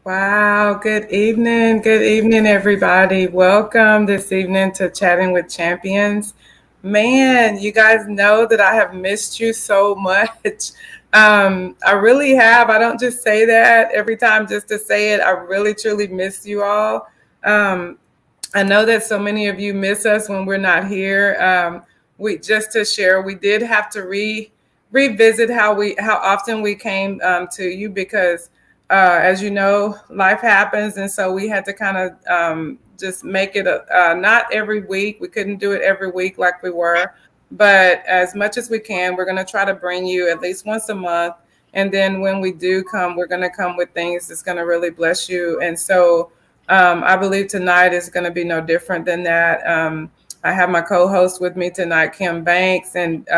Wow, good evening. Good evening, everybody. Welcome this evening to Chatting with Champions. Man, you guys know that I have missed you so much. I really have. I don't just say that every time just to say it. I really, truly miss you all. Um, I know that so many of you miss us when we're not here. We just to share, we did have to revisit how often we came to you because, as you know, life happens, and so we had to kind of just make it not every week. We couldn't do it every week like we were, but as much as we can, we're going to try to bring you at least once a month. And then when we do come, we're going to come with things that's going to really bless you. And so I believe tonight is going to be no different than that. I have my co-host with me tonight, Kim Banks, and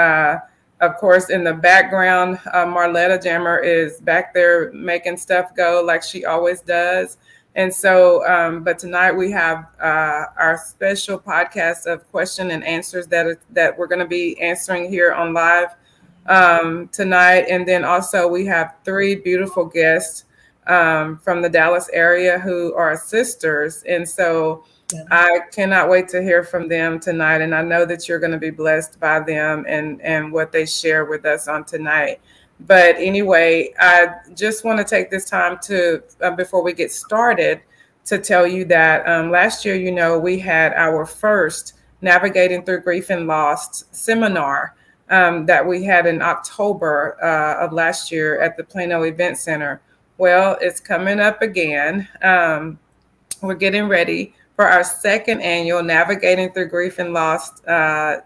of course, in the background, Marletta Jammer is back there making stuff go like she always does. And so, but tonight we have our special podcast of question and answers that we're going to be answering here on live tonight. And then also we have three beautiful guests from the Dallas area who are sisters. And so I cannot wait to hear from them tonight. And I know that you're going to be blessed by them and what they share with us on tonight. But anyway, I just want to take this time to, before we get started, to tell you that last year, we had our first Navigating Through Grief and Loss seminar that we had in October of last year at the Plano Event Center. Well, it's coming up again. We're getting ready for our second annual Navigating Through Grief and Loss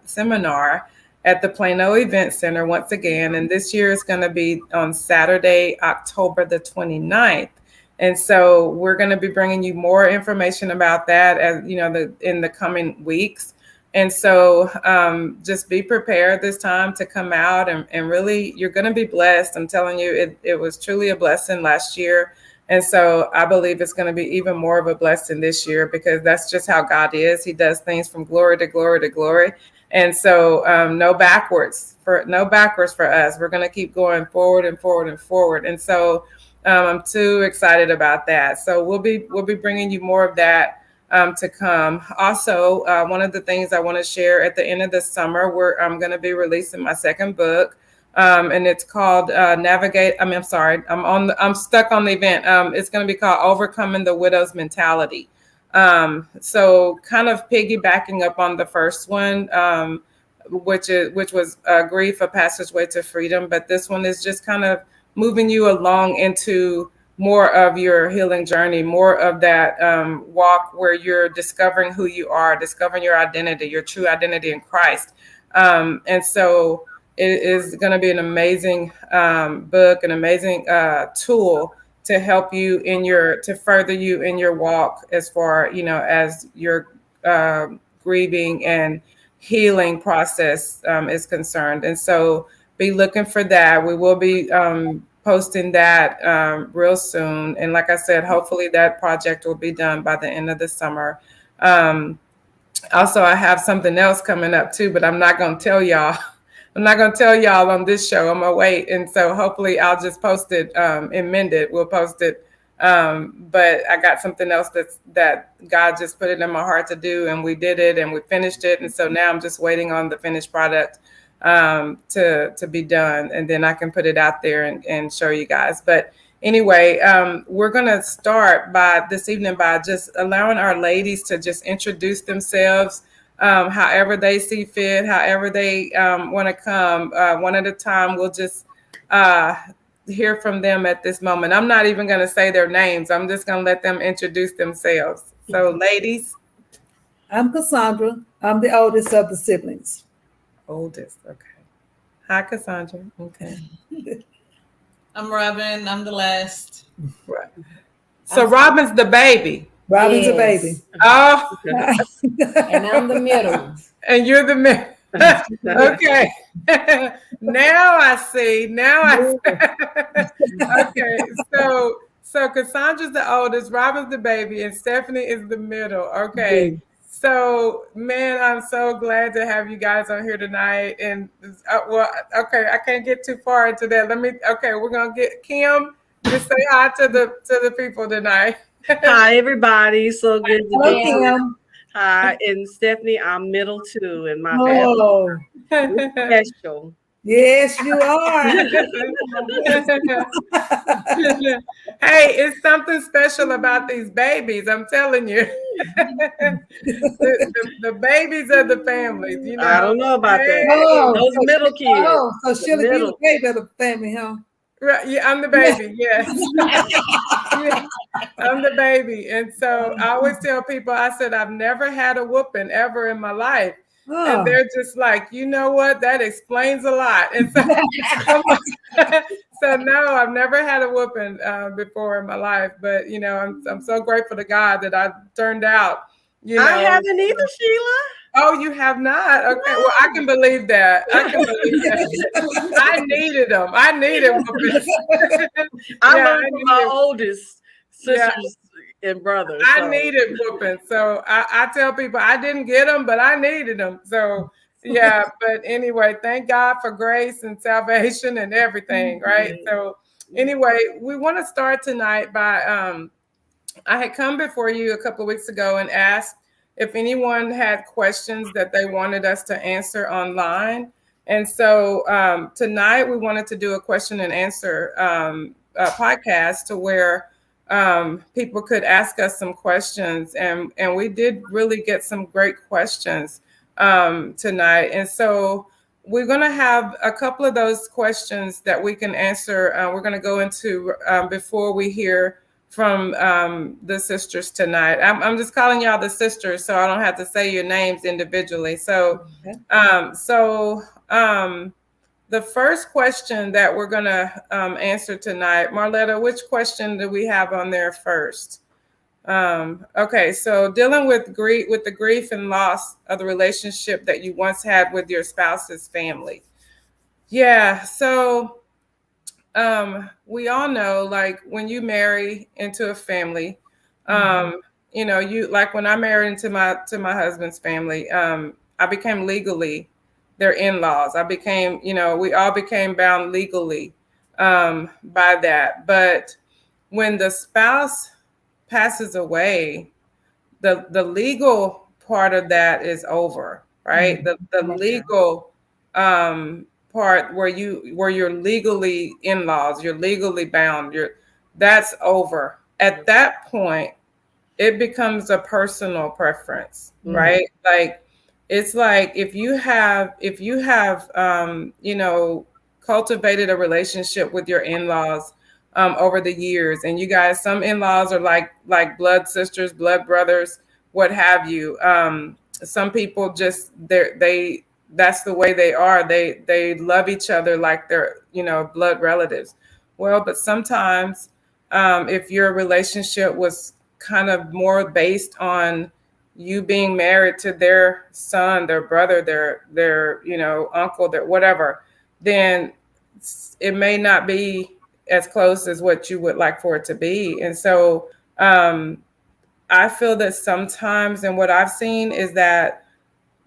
seminar at the Plano Event Center once again. And this year is going to be on Saturday, October the 29th. And so we're going to be bringing you more information about that as in the coming weeks. And so just be prepared this time to come out and really, you're going to be blessed. I'm telling you, it was truly a blessing last year. And so I believe it's going to be even more of a blessing this year because that's just how God is. He does things from glory to glory to glory. And so no backwards for us. We're going to keep going forward and forward and forward. And so I'm too excited about that. So we'll be bringing you more of that to come. Also, one of the things I want to share at the end of the summer, I'm going to be releasing my second book. And it's called Navigate. I'm sorry. I'm stuck on the event. It's going to be called Overcoming the Widow's Mentality. So kind of piggybacking up on the first one, which was Grief, a Passageway to Freedom. But this one is just kind of moving you along into more of your healing journey, more of that walk where you're discovering who you are, discovering your identity, your true identity in Christ. And so it is going to be an amazing book, an amazing tool to help you to further you in your walk as far, as your grieving and healing process is concerned. And so be looking for that. We will be posting that real soon. And like I said, hopefully that project will be done by the end of the summer. Also, I have something else coming up too, but I'm not going to tell y'all. I'm not going to tell y'all on this show. I'm going to wait. And so hopefully I'll just post it and mend it. We'll post it. But I got something else that God just put it in my heart to do. And we did it and we finished it. And so now I'm just waiting on the finished product to be done. And then I can put it out there and show you guys. But anyway, we're going to start this evening by just allowing our ladies to just introduce themselves. However they see fit, however they want to come, one at a time. We'll just hear from them at this moment. I'm not even going to say their names. I'm just going to let them introduce themselves. So, ladies. I'm Cassandra. I'm the oldest of the siblings. Oldest, okay. Hi, Cassandra. Okay. I'm Robin. I'm the last. Right. So, Robin's the baby. Robin's a baby. Oh. And I'm the middle. And you're the middle. Okay. Now I see. Okay. So Cassandra's the oldest, Robin's the baby, and Stephanie is the middle. Okay. So, man, I'm so glad to have you guys on here tonight. And okay, I can't get too far into that. We're going to get Kim. Just say hi to the people tonight. Hi, everybody. So good to Hello, be here. Kim. Hi, and Stephanie, I'm middle two, and my family Oh, is special. yes, you are. Hey, it's something special about these babies. I'm telling you. The babies of the families, you I know. don't know about that. Hey, Those middle kids, So the Shirley, you the middle. baby of the family, huh? right, yeah, I'm the baby. Yes. Yeah, I'm the baby. And so I always tell people, I said, I've never had a whooping ever in my life. And Oh. they're just like, you know what? That explains a lot. And so, so no, I've never had a whooping before in my life. But you know, I'm so grateful to God that I turned out. You I know. haven't either, Sheila. Oh, you have not? Okay. Well, I can believe that. I can believe that. I needed them. I needed whoopings. I Yeah, learned from my oldest yeah. sisters and brothers. I So needed whooping. So I tell people I didn't get them, but I needed them. So yeah, but anyway, thank God for grace and salvation and everything, right? So anyway, we want to start tonight by I had come before you a couple of weeks ago and asked if anyone had questions that they wanted us to answer online. And so tonight we wanted to do a question and answer podcast to where people could ask us some questions. And we did really get some great questions tonight. And so we're going to have a couple of those questions that we can answer. We're going to go into before we hear from the sisters tonight. I'm just calling y'all the sisters, so I don't have to say your names individually. So, the first question that we're going to answer tonight, Marletta, which question do we have on there first? Okay, so dealing with the grief and loss of the relationship that you once had with your spouse's family. Yeah, so we all know, like when you marry into a family, you know, you like when I married into my husband's family, I became legally their in-laws. I became, you know, we all became bound legally by that. But when the spouse passes away, the legal part of that is over, right? The legal part where you're legally in-laws, you're legally bound, that's over. At that point, it becomes a personal preference, right? Like it's like if you have you know, cultivated a relationship with your in-laws over the years, and you guys, some in-laws are like blood sisters, blood brothers, what have you. Some people just they that's the way they are. They love each other like they're, you know, blood relatives. Well, but sometimes if your relationship was kind of more based on you being married to their son, their brother, their you know, uncle, their whatever, then it may not be as close as what you would like for it to be. And so I feel that sometimes, and what I've seen is that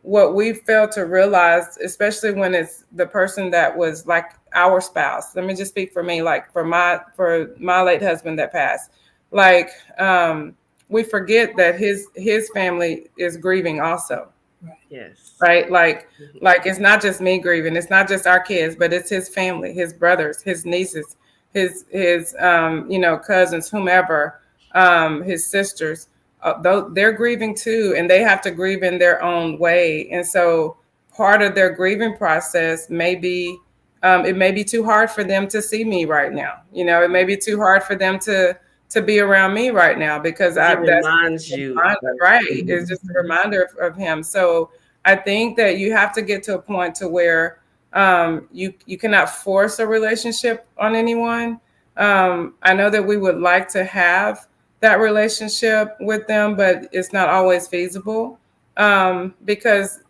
what we fail to realize, especially when it's the person that was like our spouse. Let me just speak for me, like for my late husband that passed. Like we forget that his family is grieving also. yes, Right? Like it's not just me grieving, it's not just our kids, but it's his family, his brothers, his nieces, his you know, cousins, whomever, his sisters, they're grieving too, and they have to grieve in their own way. And so part of their grieving process may be it may be too hard for them to see me right now. You know, it may be too hard for them to be around me right now because it that's reminds you, right. It's just a reminder of him. So I think that you have to get to a point to where you cannot force a relationship on anyone. I know that we would like to have that relationship with them, but it's not always feasible because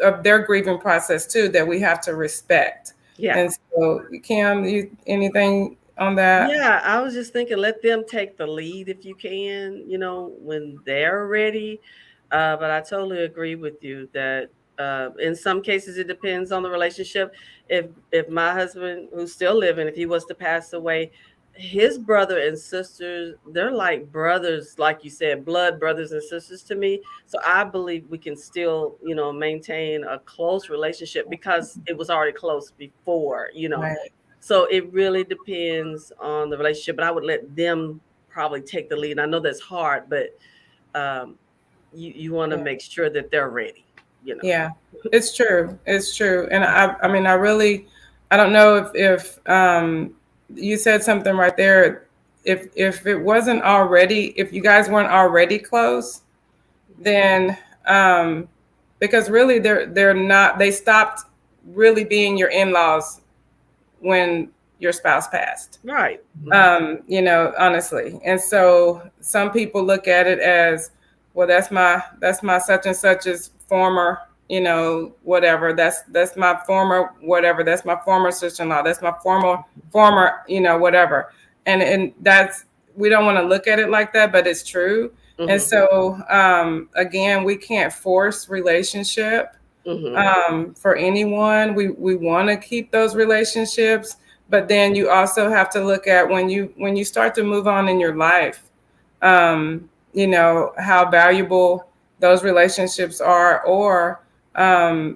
of their grieving process too that we have to respect. yeah. And so, Kim, anything on that? Yeah, I was just thinking, let them take the lead if you can, you know, when they're ready. But I totally agree with you that in some cases it depends on the relationship. If my husband, who's still living, if he was to pass away, his brother and sisters, they're like brothers, like you said, blood brothers and sisters to me. So I believe we can still, maintain a close relationship because it was already close before. Right. So it really depends on the relationship, but I would let them probably take the lead. And I know that's hard, but you want to make sure that they're ready. Yeah, it's true. It's true. And I mean, I don't know if you said something right there. If it wasn't already, if you guys weren't already close, then because really they're not, they stopped really being your in-laws when your spouse passed. Right. Honestly. And so some people look at it as, well, that's my such and such's former, whatever. That's my former whatever. That's my former sister-in-law. That's my former, whatever. And that's, we don't want to look at it like that, but it's true. Mm-hmm. And so again, we can't force relationship. Mm-hmm. For anyone. We want to keep those relationships, but then you also have to look at when you start to move on in your life, how valuable those relationships are, or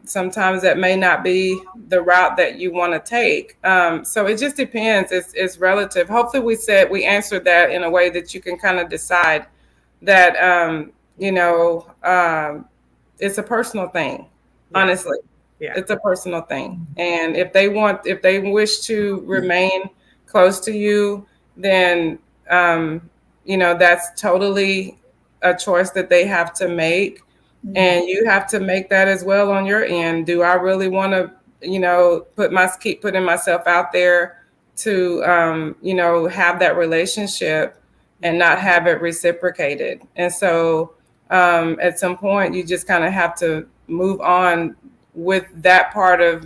sometimes that may not be the route that you want to take. So it just depends. It's relative. Hopefully we answered that in a way that you can kind of decide that, it's a personal thing. Honestly, It's a personal thing. And if they wish to remain close to you, then, that's totally a choice that they have to make. Mm-hmm. And you have to make that as well on your end. Do I really want to, keep putting myself out there to, have that relationship and not have it reciprocated? And so at some point, you just kind of have to move on with that part of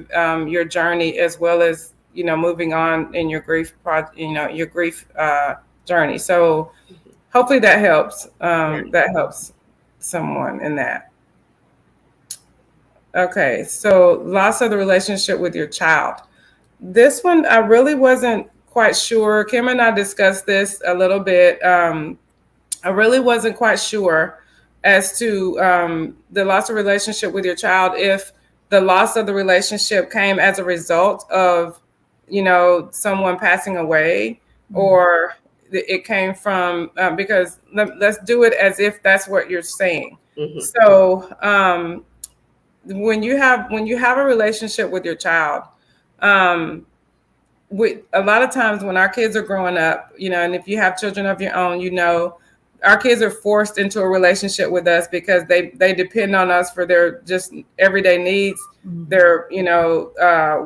your journey, as well as moving on in your grief journey. So hopefully that helps. That helps someone in that. Okay, so loss of the relationship with your child. This one I really wasn't quite sure. Kim and I discussed this a little bit. I really wasn't quite sure as to the loss of relationship with your child, if the loss of the relationship came as a result of, someone passing away, mm-hmm. or it came from, because let's do it as if that's what you're saying. Mm-hmm. So when you have a relationship with your child, a lot of times when our kids are growing up, and if you have children of your own, our kids are forced into a relationship with us because they depend on us for their just everyday needs, mm-hmm. their,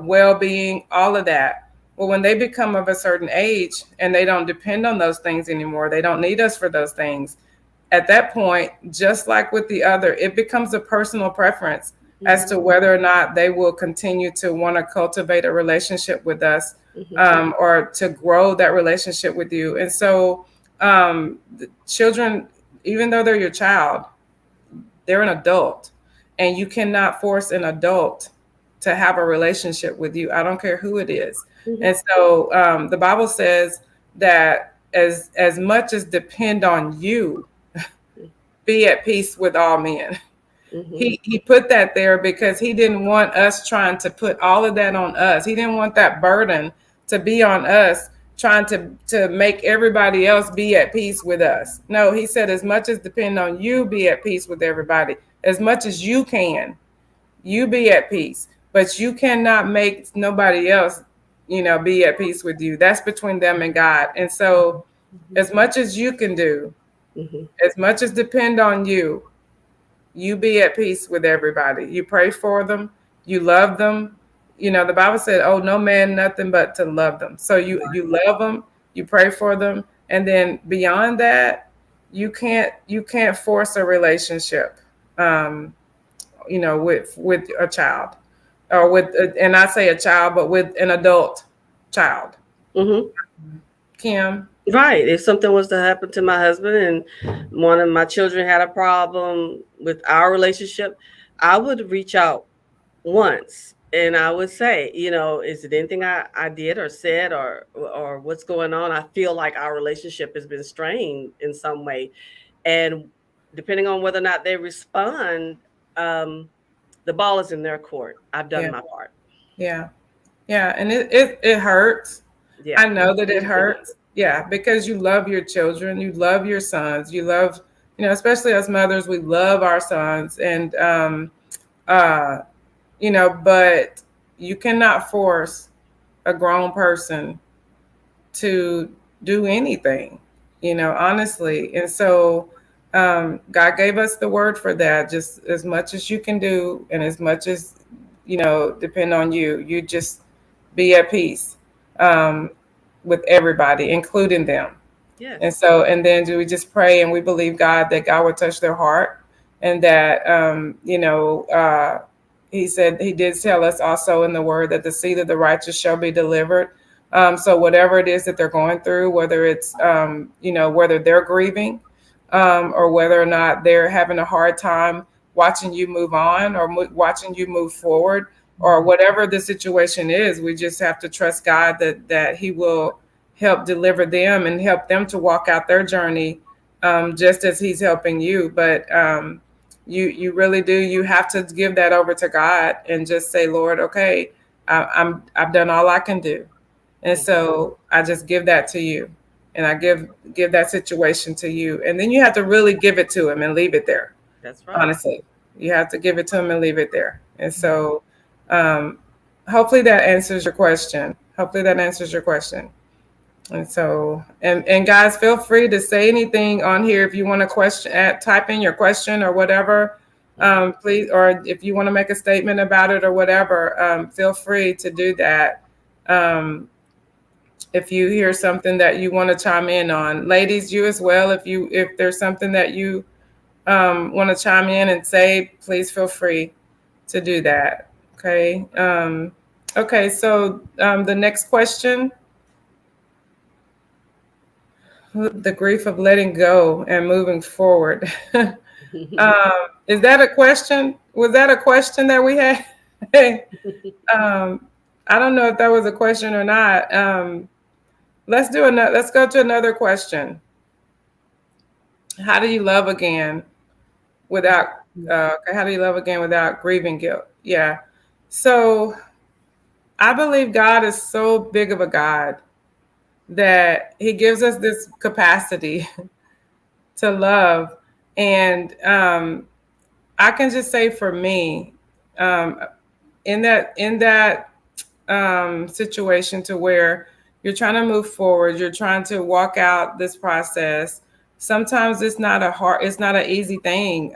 well-being, all of that. Well, when they become of a certain age and they don't depend on those things anymore, they don't need us for those things. At that point, just like with the other, it becomes a personal preference, mm-hmm. as to whether or not they will continue to want to cultivate a relationship with us, mm-hmm. Or to grow that relationship with you. And so the children, even though they're your child, they're an adult, and you cannot force an adult to have a relationship with you. I don't care who it is. Mm-hmm. And so the Bible says that as much as depend on you, be at peace with all men. Mm-hmm. He put that there because he didn't want us trying to put all of that on us. He didn't want that burden to be on us, trying to make everybody else be at peace with us. No, he said, as much as depend on you, be at peace with everybody. As much as you can, you be at peace. But you cannot make nobody else, be at peace with you. That's between them and God. And so, mm-hmm. as much as you can do, mm-hmm. as much as depend on you, you be at peace with everybody. You pray for them. You love them. The Bible said, "Oh, no man, nothing but to love them." So you love them, you pray for them, and then beyond that, you can't force a relationship, with a child, or with, and I say a child, but with an adult child. Mm-hmm. Kim. Right. If something was to happen to my husband and one of my children had a problem with our relationship, I would reach out once And I would say, is it anything I did or said or what's going on? I feel like our relationship has been strained in some way. And depending on whether or not they respond, the ball is in their court. I've done Yeah. my part. Yeah. Yeah. And it hurts. Yeah. I know that it hurts. Yeah. Because you love your children, you love your sons, you love, especially as mothers, we love our sons. And, uh, but you cannot force a grown person to do anything, honestly. And so God gave us the word for that. Just as much as you can do and as much as, depend on you, you just be at peace with everybody, including them. Yes. And so, and then do we just pray and we believe God that God would touch their heart and that, he said, he did tell us also in the word that the seed of the righteous shall be delivered. So whatever it is that they're going through, whether it's, whether they're grieving or whether or not they're having a hard time watching you move on or watching you move forward or whatever the situation is, we just have to trust God that he will help deliver them and help them to walk out their journey just as he's helping you. But you really do. You have to give that over to God and just say, Lord, okay, I've done all I can do. And so I just give that to you and I give that situation to you. And then you have to really give it to him and leave it there. That's right. Honestly, you have to give it to him and leave it there. And so hopefully that answers your question. And so, and guys, feel free to say anything on here if you want to type in your question or whatever, please, or if you want to make a statement about it or whatever, feel free to do that. If you hear something that you want to chime in on, ladies, you as well. If there's something that you want to chime in and say, please feel free to do that. Okay. Okay. So the next question. The grief of letting go and moving forward. Is that a question? Was that a question that we had? I don't know if that was a question or not. Let's go to another question. How do you love again without? How do you love again without grieving guilt? Yeah. So I believe God is so big of a God that he gives us this capacity to love. And I can just say for me, in that situation to where you're trying to move forward, you're trying to walk out this process. Sometimes it's not an easy thing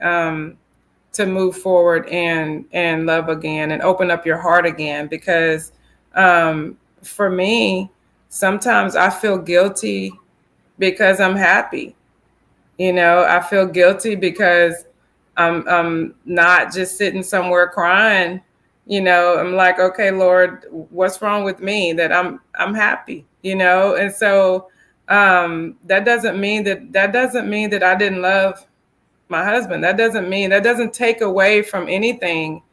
to move forward and love again and open up your heart again, because for me, sometimes I feel guilty because I'm happy. I feel guilty because I'm not just sitting somewhere crying. I'm like, okay, Lord, what's wrong with me that I'm happy? And so that doesn't mean that I didn't love my husband. That doesn't take away from anything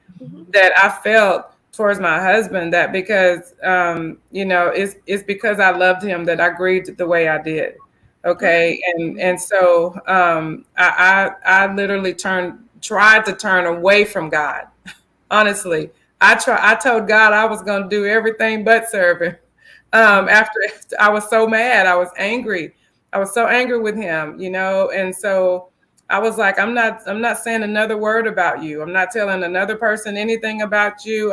that I felt towards my husband, that because it's because I loved him that I grieved the way I did. Okay. And so I literally tried to turn away from God. Honestly, I told God I was going to do everything but serve him. After I was so mad, I was angry. I was so angry with him, and so I was like, I'm not saying another word about you. I'm not telling another person anything about you.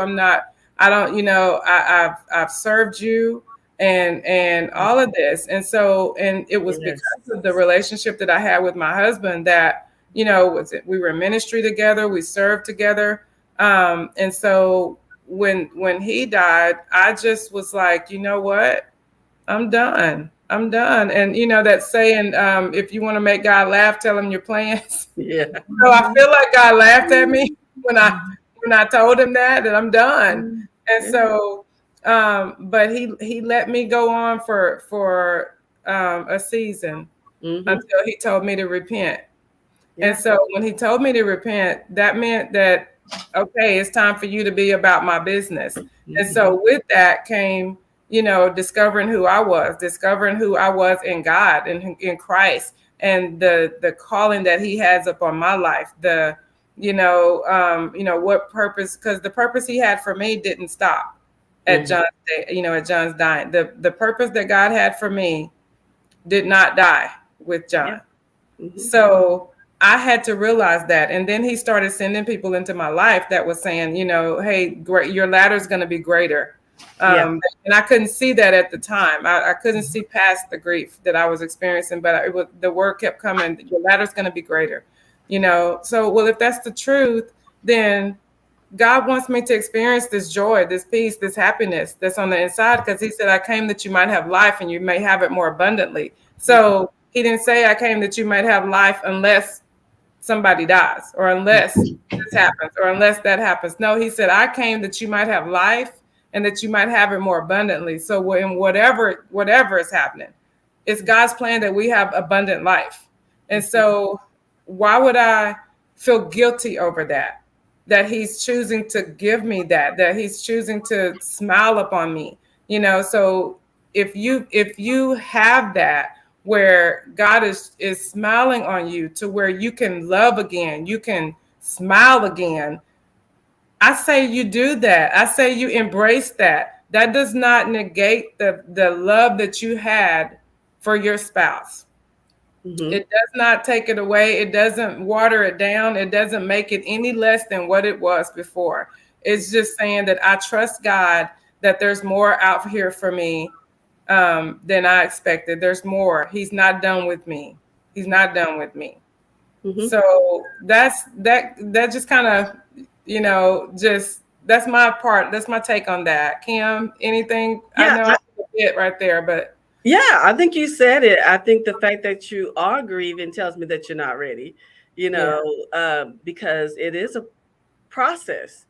I've served you and all of this. And so, and it was because of the relationship that I had with my husband that, we were in ministry together, we served together. And so when he died, I just was like, you know what? I'm done. And that saying, if you want to make God laugh, tell him your plans. Yeah. So I feel like God laughed at me when I told him that I'm done. And so, but he let me go on for a season until he told me to repent. Yeah. And so when he told me to repent, that meant that okay, it's time for you to be about my business. And so with that came, discovering who I was in God and in Christ, and the calling that he has upon my life, what purpose, because the purpose he had for me didn't stop at John's day, at John's dying. The purpose that God had for me did not die with John. So I had to realize that. And then he started sending people into my life that was saying, hey, great, your ladder is going to be greater. And I couldn't see that at the time. I couldn't see past the grief that I was experiencing, but the word kept coming, your ladder is going to be greater. So, well, if that's the truth, then God wants me to experience this joy, this peace, this happiness that's on the inside, because he said, I came that you might have life and you may have it more abundantly. So he didn't say I came that you might have life unless somebody dies or unless this happens or unless that happens. No, he said, I came that you might have life and that you might have it more abundantly. So in whatever is happening, it's God's plan that we have abundant life. And so why would I feel guilty over that? That he's choosing to give me that he's choosing to smile upon me, so if you have that where God is smiling on you to where you can love again, you can smile again, I say you do that. I say you embrace that. That does not negate the love that you had for your spouse. It does not take it away. It doesn't water it down. It doesn't make it any less than what it was before. It's just saying that I trust God that there's more out here for me than I expected. There's more. He's not done with me. He's not done with me. So that just kind of, that's my part. That's my take on that. Kim, anything? Yeah, I know I did right there, but. Yeah, I think you said it. I think the fact that you are grieving tells me that you're not ready, because it is a process.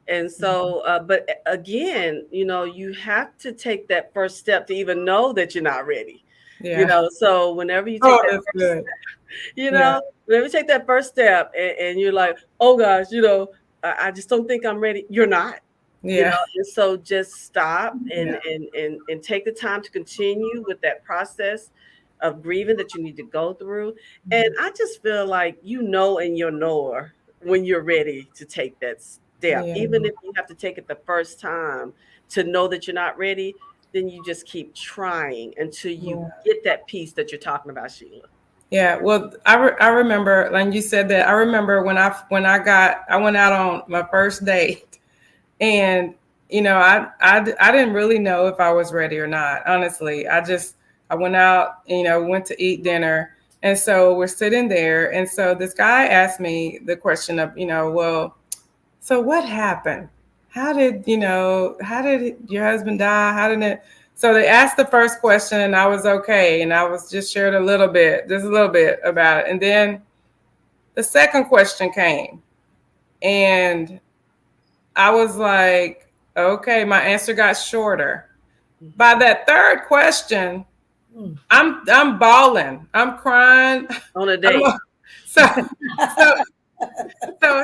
And so, but again, you have to take that first step to even know that you're not ready. So whenever you take that first step, whenever you take that first step and you're like, oh gosh, I just don't think I'm ready. You're not. And so just stop and take the time to continue with that process of grieving that you need to go through. And I just feel like in your knower when you're ready to take that step, even if you have to take it the first time to know that you're not ready, then you just keep trying until you get that peace that you're talking about, Sheila. Yeah, well, I remember, like you said that, I remember when I went out on my first date. And, I didn't really know if I was ready or not, honestly. I went out, went to eat dinner. And so we're sitting there. And so this guy asked me the question of, well, so what happened? How did your husband die? How did it? So they asked the first question and I was okay. And I was just shared just a little bit about it. And then the second question came and I was like, okay, my answer got shorter. By that third question, I'm bawling. I'm crying. On a date. So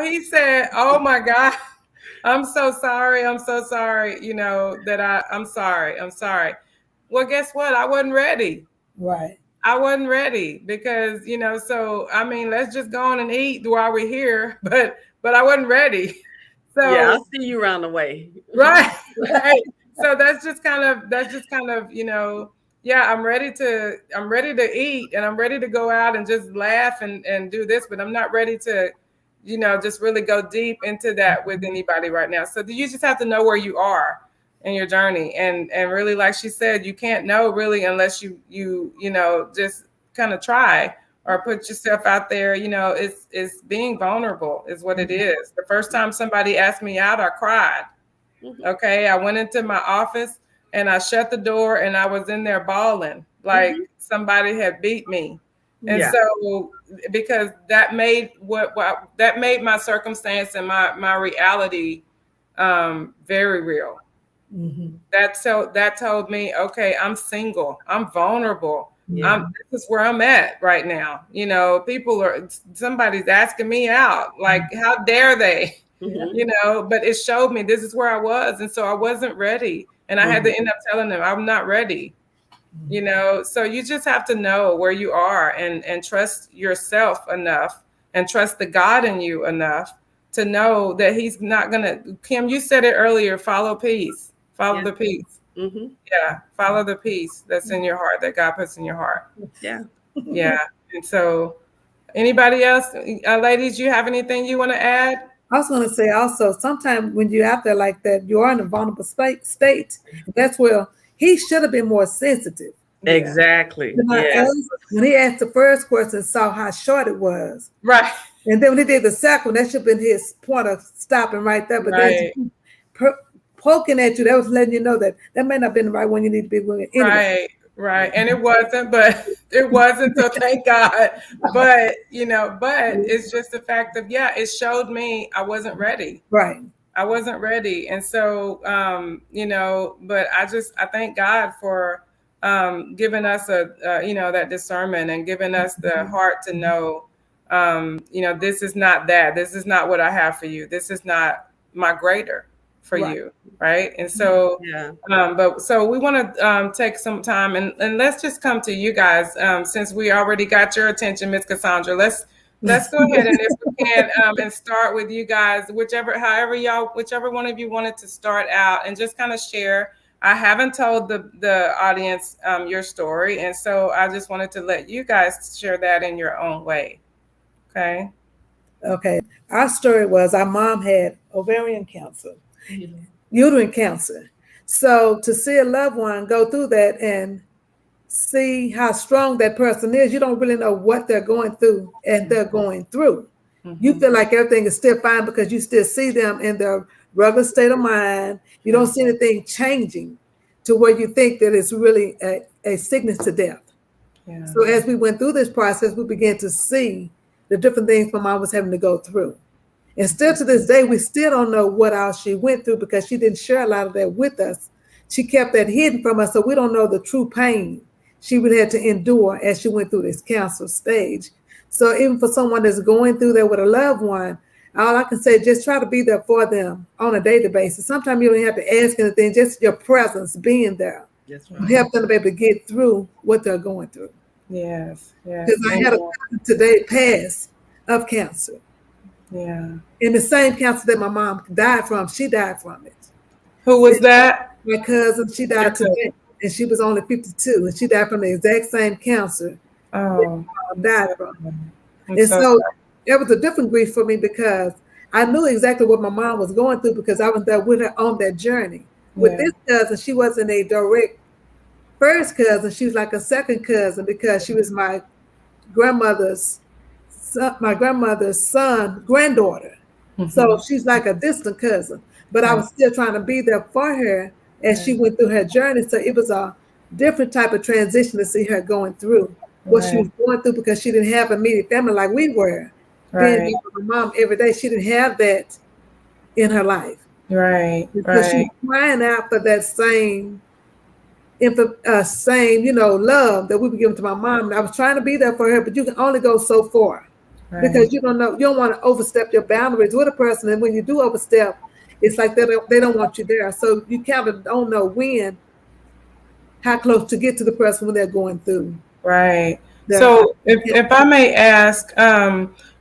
he said, oh my God, I'm so sorry. I'm so sorry. I'm sorry. Well, guess what? I wasn't ready. Right. I wasn't ready because, so, I mean, let's just go on and eat while we're here. But I wasn't ready. So yeah, I'll see you around the way. Right. So that's just kind of, I'm ready to eat and I'm ready to go out and just laugh and do this, but I'm not ready to, just really go deep into that with anybody right now. So you just have to know where you are in your journey. And really, like she said, you can't know really unless you just kind of try or put yourself out there. It's being vulnerable is what it is. The first time somebody asked me out, I cried. Okay. I went into my office and I shut the door and I was in there bawling like somebody had beat me. And so because that made that made my circumstance and my reality very real. That told me, okay, I'm single, I'm vulnerable. This is where I'm at right now. Somebody's asking me out. Like, how dare they? you know, but it showed me this is where I was. And so I wasn't ready. And I had to end up telling them I'm not ready, you know. So you just have to know where you are and trust yourself enough and trust the God in you enough to know that he's not going to, Kim, you said it earlier, follow peace, follow the peace. Yeah. Follow the peace that's in your heart, that God puts in your heart. Yeah. Yeah. And so anybody else, ladies, you have anything you want to add? I was going to say also, sometimes when you're out there like that, you are in a vulnerable state. That's where he should have been more sensitive. Exactly. When he asked the first question, saw how short it was. Right. And then when he did the second, that should have been his point of stopping right there. But then poking at you, that was letting you know that may not have been the right one you need to be with. Anyway. Right. And it wasn't, but it wasn't. So thank God. But, you know, but it's just the fact of, it showed me I wasn't ready. Right. I wasn't ready. And so, you know, but I thank God for giving us you know, that discernment and giving us the heart to know, you know, this is not that. This is not what I have for you. This is not my greater for you. Right. And so, but so we want to take some time and let's just come to you guys since we already got your attention, Miss Cassandra. Let's go ahead and if we can and start with you guys, whichever one of you wanted to start out and just kind of share. I haven't told the audience your story, and so I just wanted to let you guys share that in your own way. Okay. Our story was our mom had ovarian cancer, uterine cancer. So to see a loved one go through that and see how strong that person is, you don't really know what they're going through and they're going through. You feel like everything is still fine because you still see them in their regular state of mind. You don't see anything changing to where you think that it's really a sickness to death. So as we went through this process, we began to see the different things my mom was having to go through. And still to this day, we still don't know what else she went through because she didn't share a lot of that with us. She kept that hidden from us, so we don't know the true pain she would have to endure as she went through this cancer stage. So even for someone that's going through that with a loved one, all I can say is just try to be there for them on a daily basis. Sometimes you don't have to ask anything, just your presence, being there. Help them to be able to get through what they're going through. Yes. Because I had a cousin today pass of cancer. Yeah. And the same cancer that my mom died from, she died from it. Who was that? My cousin, she died today, and she was only 52, and she died from the exact same cancer that my mom died from. And so it was a different grief for me because I knew exactly what my mom was going through because I was there with her on that journey. With this cousin, she wasn't a direct first cousin. She was like a second cousin because she was my grandmother's granddaughter. So she's like a distant cousin. But I was still trying to be there for her as she went through her journey. So it was a different type of transition to see her going through what she was going through because she didn't have immediate family like we were. Being with my mom every day, she didn't have that in her life. Because she was crying out for that same, love that we were giving to my mom. And I was trying to be there for her, but you can only go so far because you don't want to overstep your boundaries with a person. And when you do overstep, it's like they don't want you there. So you kind of don't know how close to get to the person when they're going through. Right. So if I may ask,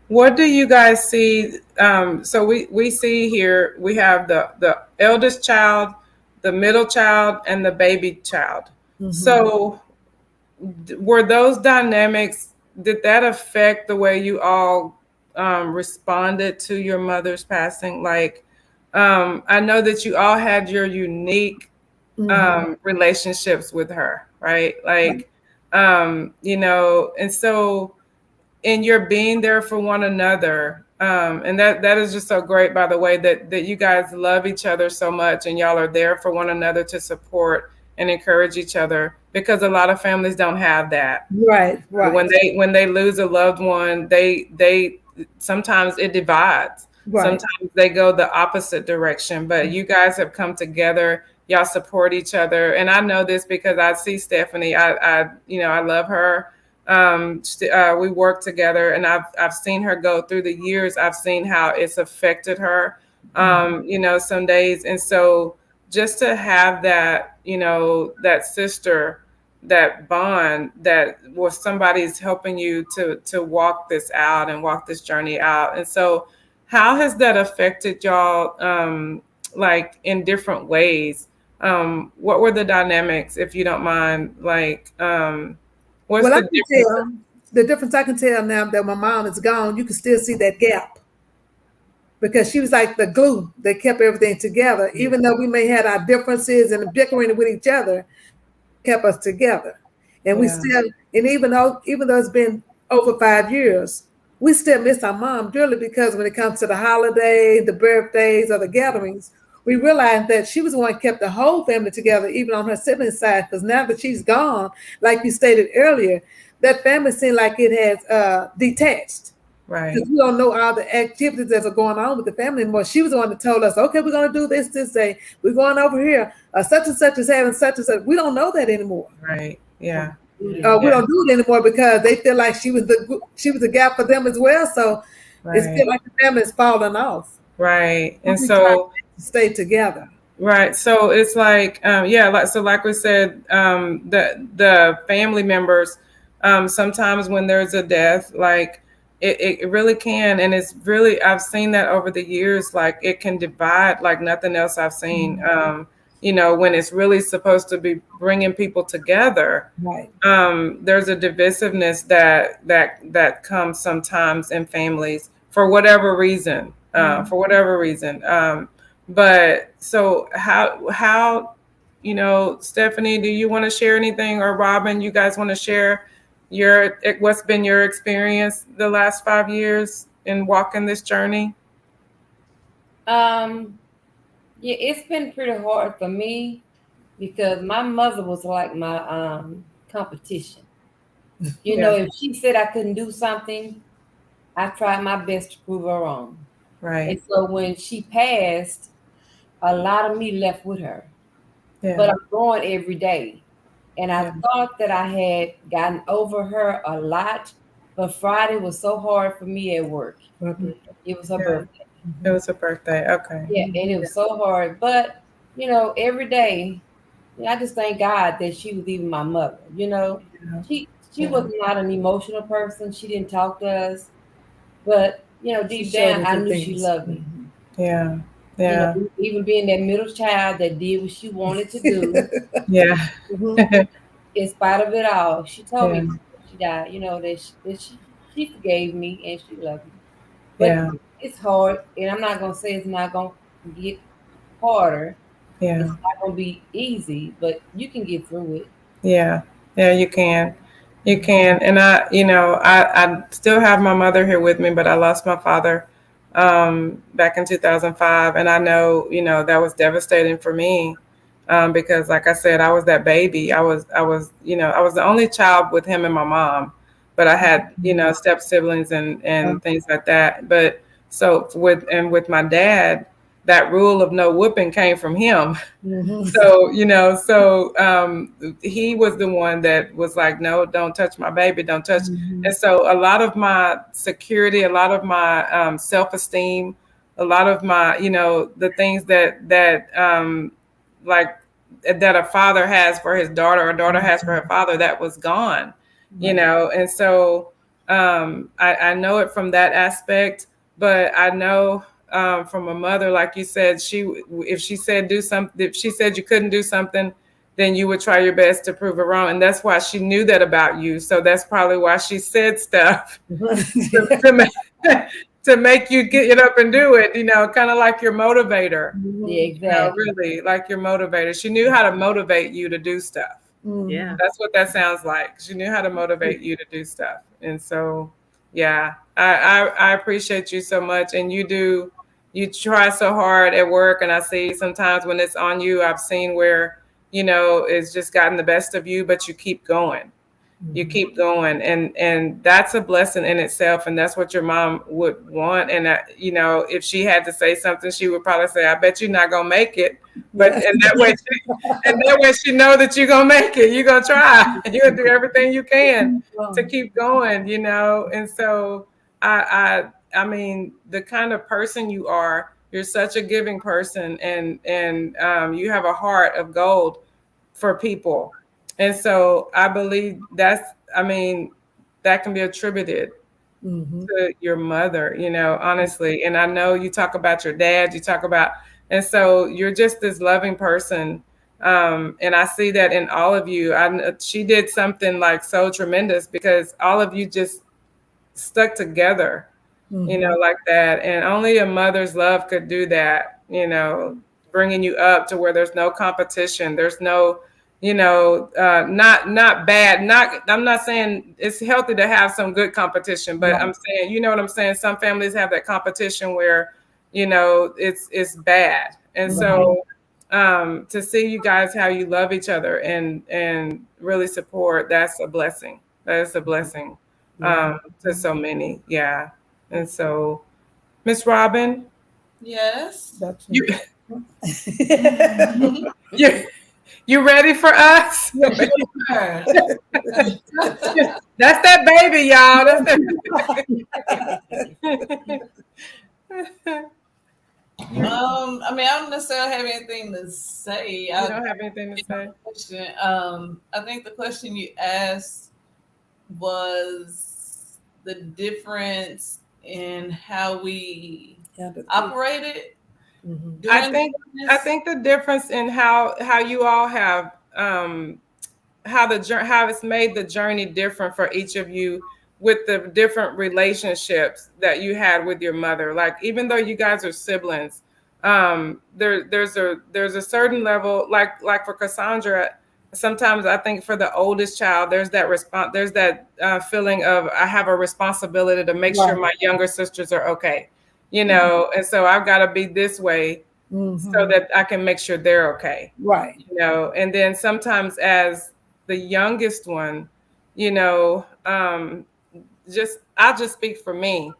what do you guys see? So we see here, we have the eldest child, the middle child, and the baby child. So were those dynamics, did that affect the way you all responded to your mother's passing? Like, I know that you all had your unique relationships with her, right? Like, and so in your being there for one another, and that is just so great, by the way, that you guys love each other so much and y'all are there for one another to support and encourage each other, because a lot of families don't have that. Right. When they lose a loved one, they sometimes it divides. Sometimes they go the opposite direction, but you guys have come together. Y'all support each other. And I know this because I see Stephanie. I love her. We work together, and I've seen her go through the years. I've seen how it's affected her. some days. And so just to have that, that sister, that bond, that where somebody's helping you to walk this out and walk this journey out. And so how has that affected y'all, like in different ways? What were the dynamics, if you don't mind? Like, what's Well, I the can difference? tell the difference. I can tell now that my mom is gone. You can still see that gap because she was like the glue that kept everything together. Even though we may had our differences and bickering with each other, kept us together. And we Yeah. still, and even though it's been over 5 years, we still miss our mom dearly because when it comes to the holidays, the birthdays, or the gatherings, we realized that she was the one who kept the whole family together, even on her sibling side. Because now that she's gone, like you stated earlier, that family seemed like it has detached. Right. Because we don't know all the activities that are going on with the family anymore. She was the one that told us, okay, we're going to do this day. We're going over here. Such and such is having such and such. We don't know that anymore. Right. Yeah. We don't do it anymore because they feel like she was the gap for them as well. So it's Right. feel like the family is falling off. Right. And We so, try to stay together. right. So it's like, like we said, the family members, sometimes when there's a death, like it really can, and it's really, I've seen that over the years, like it can divide like nothing else I've seen. When it's really supposed to be bringing people together, Right. there's a divisiveness that comes sometimes in families for whatever reason. For whatever reason. But so how Stephanie, do you want to share anything, or Robin, you guys want to share what's been your experience the last 5 years in walking this journey? Yeah, it's been pretty hard for me because my mother was like my competition. If she said I couldn't do something, I tried my best to prove her wrong. Right. And so when she passed, a lot of me left with her. Yeah. But I'm going every day. And I thought that I had gotten over her a lot, but Friday was so hard for me at work. It was her birthday. It was a birthday. Okay. Yeah, and it was so hard. But, every day, I just thank God that she was even my mother. She was not an emotional person. She didn't talk to us. But, deep down, I knew she loved me. Yeah. Yeah. Even being that middle child that did what she wanted to do. Yeah. In spite of it all, she told me before she died, that she forgave me and she loved me. But it's hard, and I'm not gonna say it's not gonna get harder. Yeah. It's not gonna be easy, but you can get through it. Yeah. Yeah, you can. You can. And I still have my mother here with me, but I lost my father back in 2005. And I know, that was devastating for me. Because like I said, I was that baby. I was the only child with him and my mom, but I had, step siblings and things like that. But so with my dad, that rule of no whooping came from him. So, he was the one that was like, no, don't touch my baby, don't touch. And so a lot of my security, a lot of my self-esteem, a lot of my, the things that like that a father has for his daughter, or a daughter has for her father, that was gone, and so I know it from that aspect, but I know from a mother, like you said, if she said do something, if she said you couldn't do something, then you would try your best to prove it wrong. And that's why she knew that about you. So that's probably why she said stuff to make you get up and do it, kind of like your motivator. Yeah, exactly. Really, like your motivator. She knew how to motivate you to do stuff. Yeah. That's what that sounds like. She knew how to motivate you to do stuff. And so, yeah, I appreciate you so much. And you try so hard at work. And I see sometimes when it's on you, I've seen where, it's just gotten the best of you, but you keep going. You keep going, and that's a blessing in itself, and that's what your mom would want. And if she had to say something, she would probably say, "I bet you're not gonna make it," but and that way she know that you're gonna make it. You're gonna try. You're gonna do everything you can to keep going. And so I mean, the kind of person you are You're such a giving person, and you have a heart of gold for people. And so I believe that can be attributed to your mother, honestly. And I know you talk about your dad, and so you're just this loving person. And I see that in all of you. She did something like so tremendous, because all of you just stuck together, like that. And only a mother's love could do that, bringing you up to where there's no competition. There's no, not bad. I'm not saying it's healthy to have some good competition, but I'm saying, you know what I'm saying? Some families have that competition where, it's bad. And so to see you guys, how you love each other and really support, that's a blessing. That is a blessing to so many. Yeah. And so, Miss Robin, Yes. you, you ready for us? Sure. That's that baby, y'all. I don't necessarily have anything to say. You don't have anything to say? Question. I think the question you asked was the difference in how we operated. I think the difference in how you all have how it's made the journey different for each of you, with the different relationships that you had with your mother. Like, even though you guys are siblings, there's a certain level, like for Cassandra, sometimes I think for the oldest child, there's that feeling of, I have a responsibility to make sure my younger sisters are okay, and so I've got to be this way so that I can make sure they're okay. Right. And then sometimes as the youngest one, I'll just speak for me.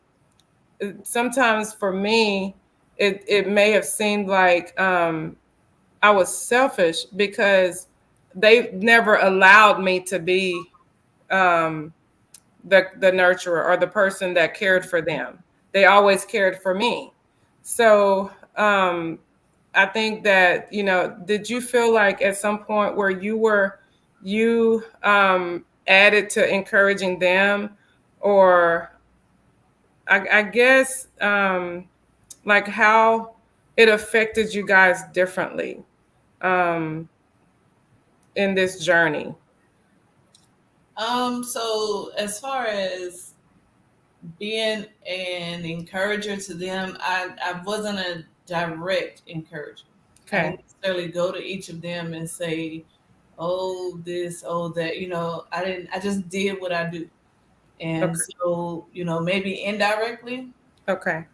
Sometimes for me, it may have seemed like I was selfish, because they never allowed me to be the nurturer or the person that cared for them. They always cared for me. So I think that, did you feel like at some point where you added to encouraging them, or I guess like how it affected you guys differently in this journey? So as far as being an encourager to them, I wasn't a direct encourager. I didn't necessarily go to each of them and say, oh, this, oh, that, I just did what I do. And so, maybe indirectly. Okay.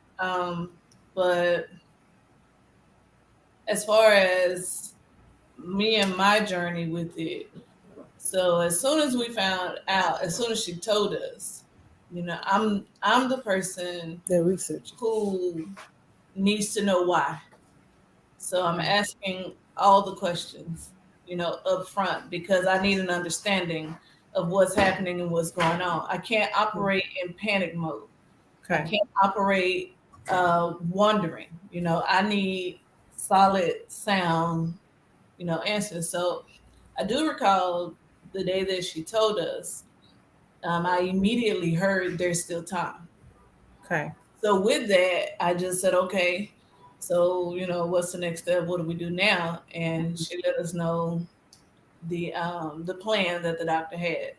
But as far as me and my journey with it, so as soon as we found out, as soon as she told us, I'm the person who needs to know why. So I'm asking all the questions, up front, because I need an understanding of what's happening and what's going on. I can't operate in panic mode. I can't operate wondering. I need solid, sound, answers. So I do recall the day that she told us, I immediately heard there's still time. Okay. So with that, I just said, okay, so, what's the next step? What do we do now? And she let us know the plan that the doctor had.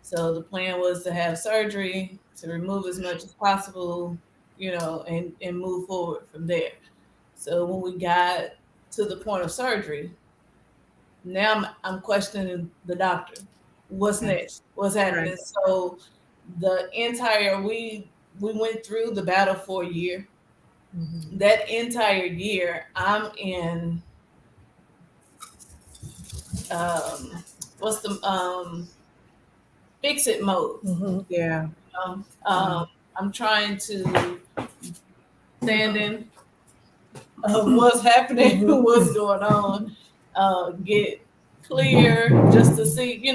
So the plan was to have surgery to remove as much as possible, and move forward from there. So when we got to the point of surgery, now I'm questioning the doctor. What's next? What's happening? So the entire we went through the battle for a year. That entire year, I'm in what's the fix it mode. Yeah. I'm trying to stand in what's happening, what's going on, get clear, just to see,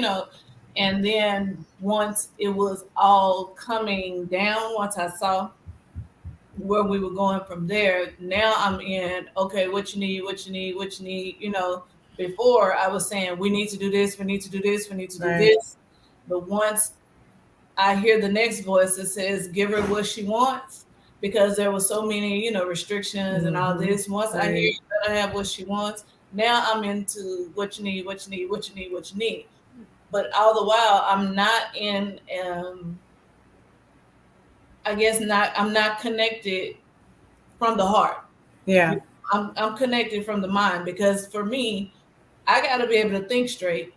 and then once it was all coming down, once I saw where we were going from there. Now I'm in, okay, what you need, what you need, what you need. Before I was saying, we need to do this, we need to do this, we need to do Right. this. But once I hear the next voice that says, give her what she wants, because there were so many, restrictions and all this. Once I hear you better have what she wants, now I'm into what you need, what you need, what you need, what you need. But all the while, I'm not in, I'm not connected from the heart. Yeah. I'm connected from the mind, because for me, I got to be able to think straight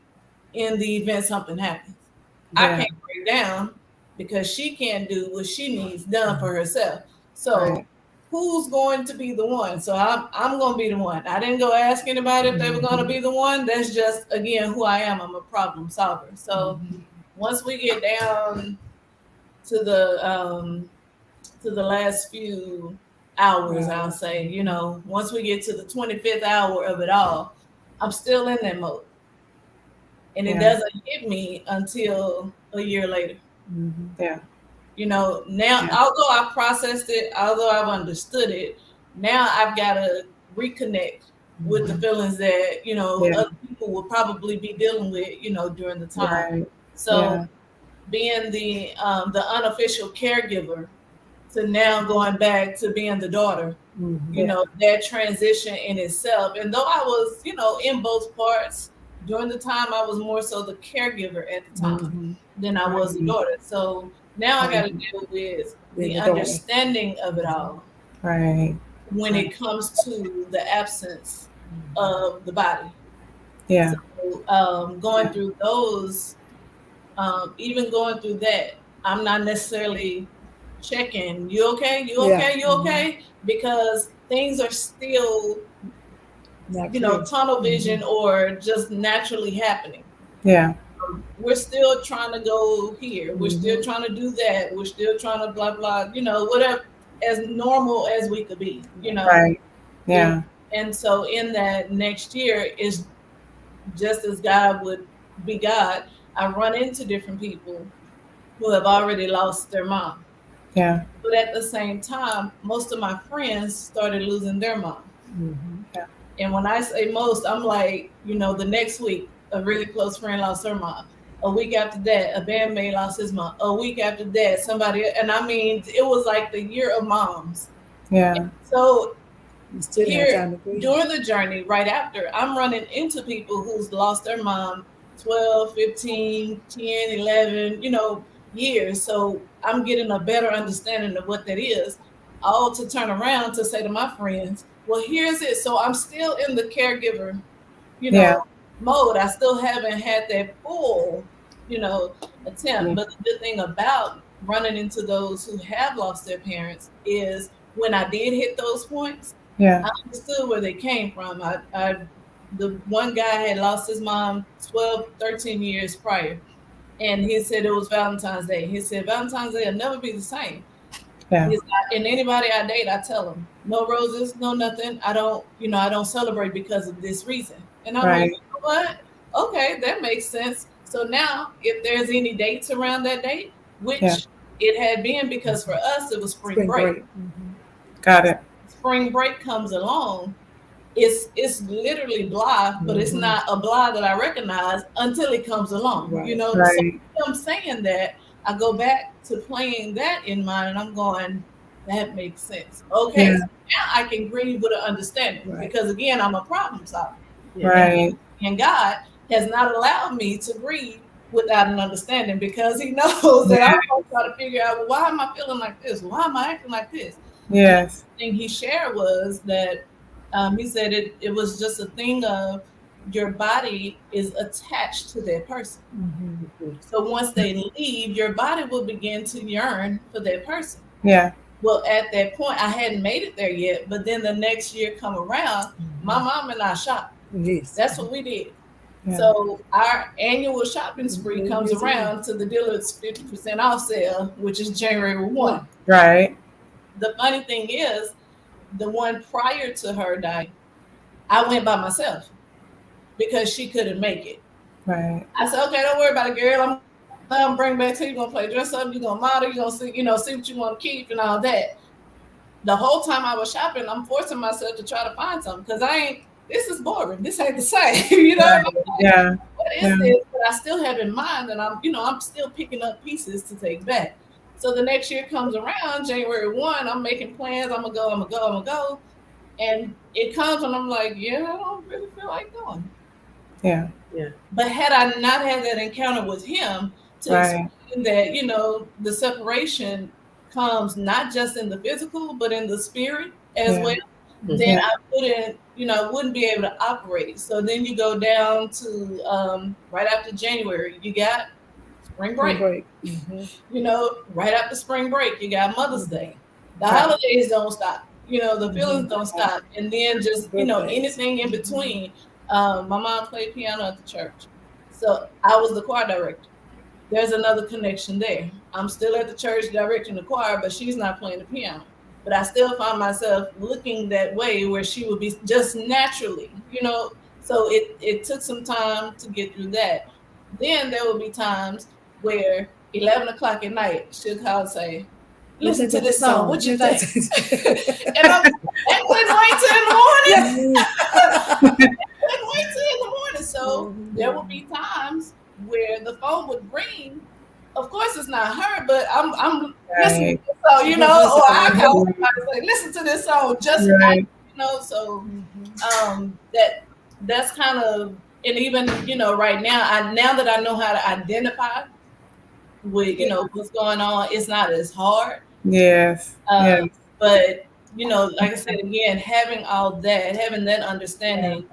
in the event something happens. I Yeah. can't break down because she can't do what she needs done for herself. So Right. who's going to be the one? So I'm going to be the one. I didn't go ask anybody if they were going to be the one. That's just, again, who I am. I'm a problem solver. So once we get down to the last few hours, I'll say, once we get to the 25th hour of it all, I'm still in that mode. And it Yeah. doesn't hit me until a year later. Yeah. Now, Yeah. although I processed it, although I've understood it, now I've got to reconnect with the feelings that, Yeah. other people will probably be dealing with, during the time. Right. So Yeah. being the unofficial caregiver to now going back to being the daughter, that transition in itself. And though I was, in both parts, during the time I was more so the caregiver at the time than I was the daughter. So now I got to deal with the understanding of it all Right. when it comes to the absence of the body. Yeah. So going through those, even going through that, I'm not necessarily checking, you okay? You okay? You okay? Because things are still, tunnel vision or just naturally happening. Yeah. We're still trying to go here. We're still trying to do that. We're still trying to blah, blah, whatever, as normal as we could be, Right. Yeah. And so in that next year is just as God would be God. I run into different people who have already lost their mom. Yeah. But at the same time, most of my friends started losing their mom. Yeah. And when I say most, I'm like, the next week, a really close friend lost her mom. A week after that, a bandmate lost his mom. A week after that, somebody, and I mean, it was like the year of moms. Yeah. So here, during the journey, right after, I'm running into people who's lost their mom 12, 15, 10, 11, years. So I'm getting a better understanding of what that is, all to turn around to say to my friends, well, here's it. So I'm still in the caregiver, Yeah. mode. I still haven't had that full, attempt. But the good thing about running into those who have lost their parents is when I did hit those points, Yeah. I understood where they came from. The one guy had lost his mom 12, 13 years prior. And he said it was Valentine's Day. He said Valentine's Day will never be the same. Yeah. And anybody I date, I tell them, no roses, no nothing. I don't celebrate because of this reason. And I'm like, you know what? Okay, that makes sense. So now if there's any dates around that date, which it had been, because for us it was spring break. Got it. Spring break comes along, it's literally blah, but it's not a blah that I recognize until it comes along. Right. So I'm saying that I go back to playing that in mind, and I'm going, that makes sense. Okay, so now I can grieve with an understanding, because again, I'm a problem solver. Right. And God has not allowed me to grieve without an understanding, because He knows that I'm going to try to figure out, well, why am I feeling like this? Why am I acting like this? Yes. The thing He shared was that He said it was just a thing of your body is attached to that person. So once they leave, your body will begin to yearn for that person. Yeah. Well, at that point, I hadn't made it there yet, but then the next year come around, my mom and I shopped. Yes. That's what we did. Yeah. So our annual shopping spree comes around to the dealer's 50% off sale, which is January 1. Right. The funny thing is, the one prior to her dying, I went by myself because she couldn't make it. Right. I said, okay, don't worry about it, girl. I'm gonna bring back to you. You're gonna play dress up. You're gonna model. You're gonna see, see what you want to keep and all that. the whole time I was shopping, I'm forcing myself to try to find something because this is boring. This ain't the same. You know what I mean? Yeah. What is this? But I still have in mind that I'm still picking up pieces to take back. So the next year comes around, January 1, I'm making plans. I'm gonna go. And it comes and I'm like, yeah, I don't really feel like going. Yeah. But had I not had that encounter with him to explain that, the separation comes not just in the physical, but in the spirit as well, then I wouldn't be able to operate. So then you go down to right after January, you got spring break. Right after spring break, you got Mother's Day. The holidays don't stop. The feelings don't stop. And then just, anything in between. My mom played piano at the church. So I was the choir director. There's another connection there. I'm still at the church directing the choir, but she's not playing the piano. But I still find myself looking that way where she would be just naturally, So it took some time to get through that. Then there would be times where 11 o'clock at night, she'll call and say, listen to this song. What you think? And that wouldn't wait till in the morning. Wouldn't wait till in the morning. So there will be times where the phone would ring. Of course, it's not her, but I'm listening to this song, or I call somebody and say, listen to this song just tonight, So that's kind of, and even right now, now that I know how to identify with what's going on, it's not as hard. Yes. But like I said again, having that understanding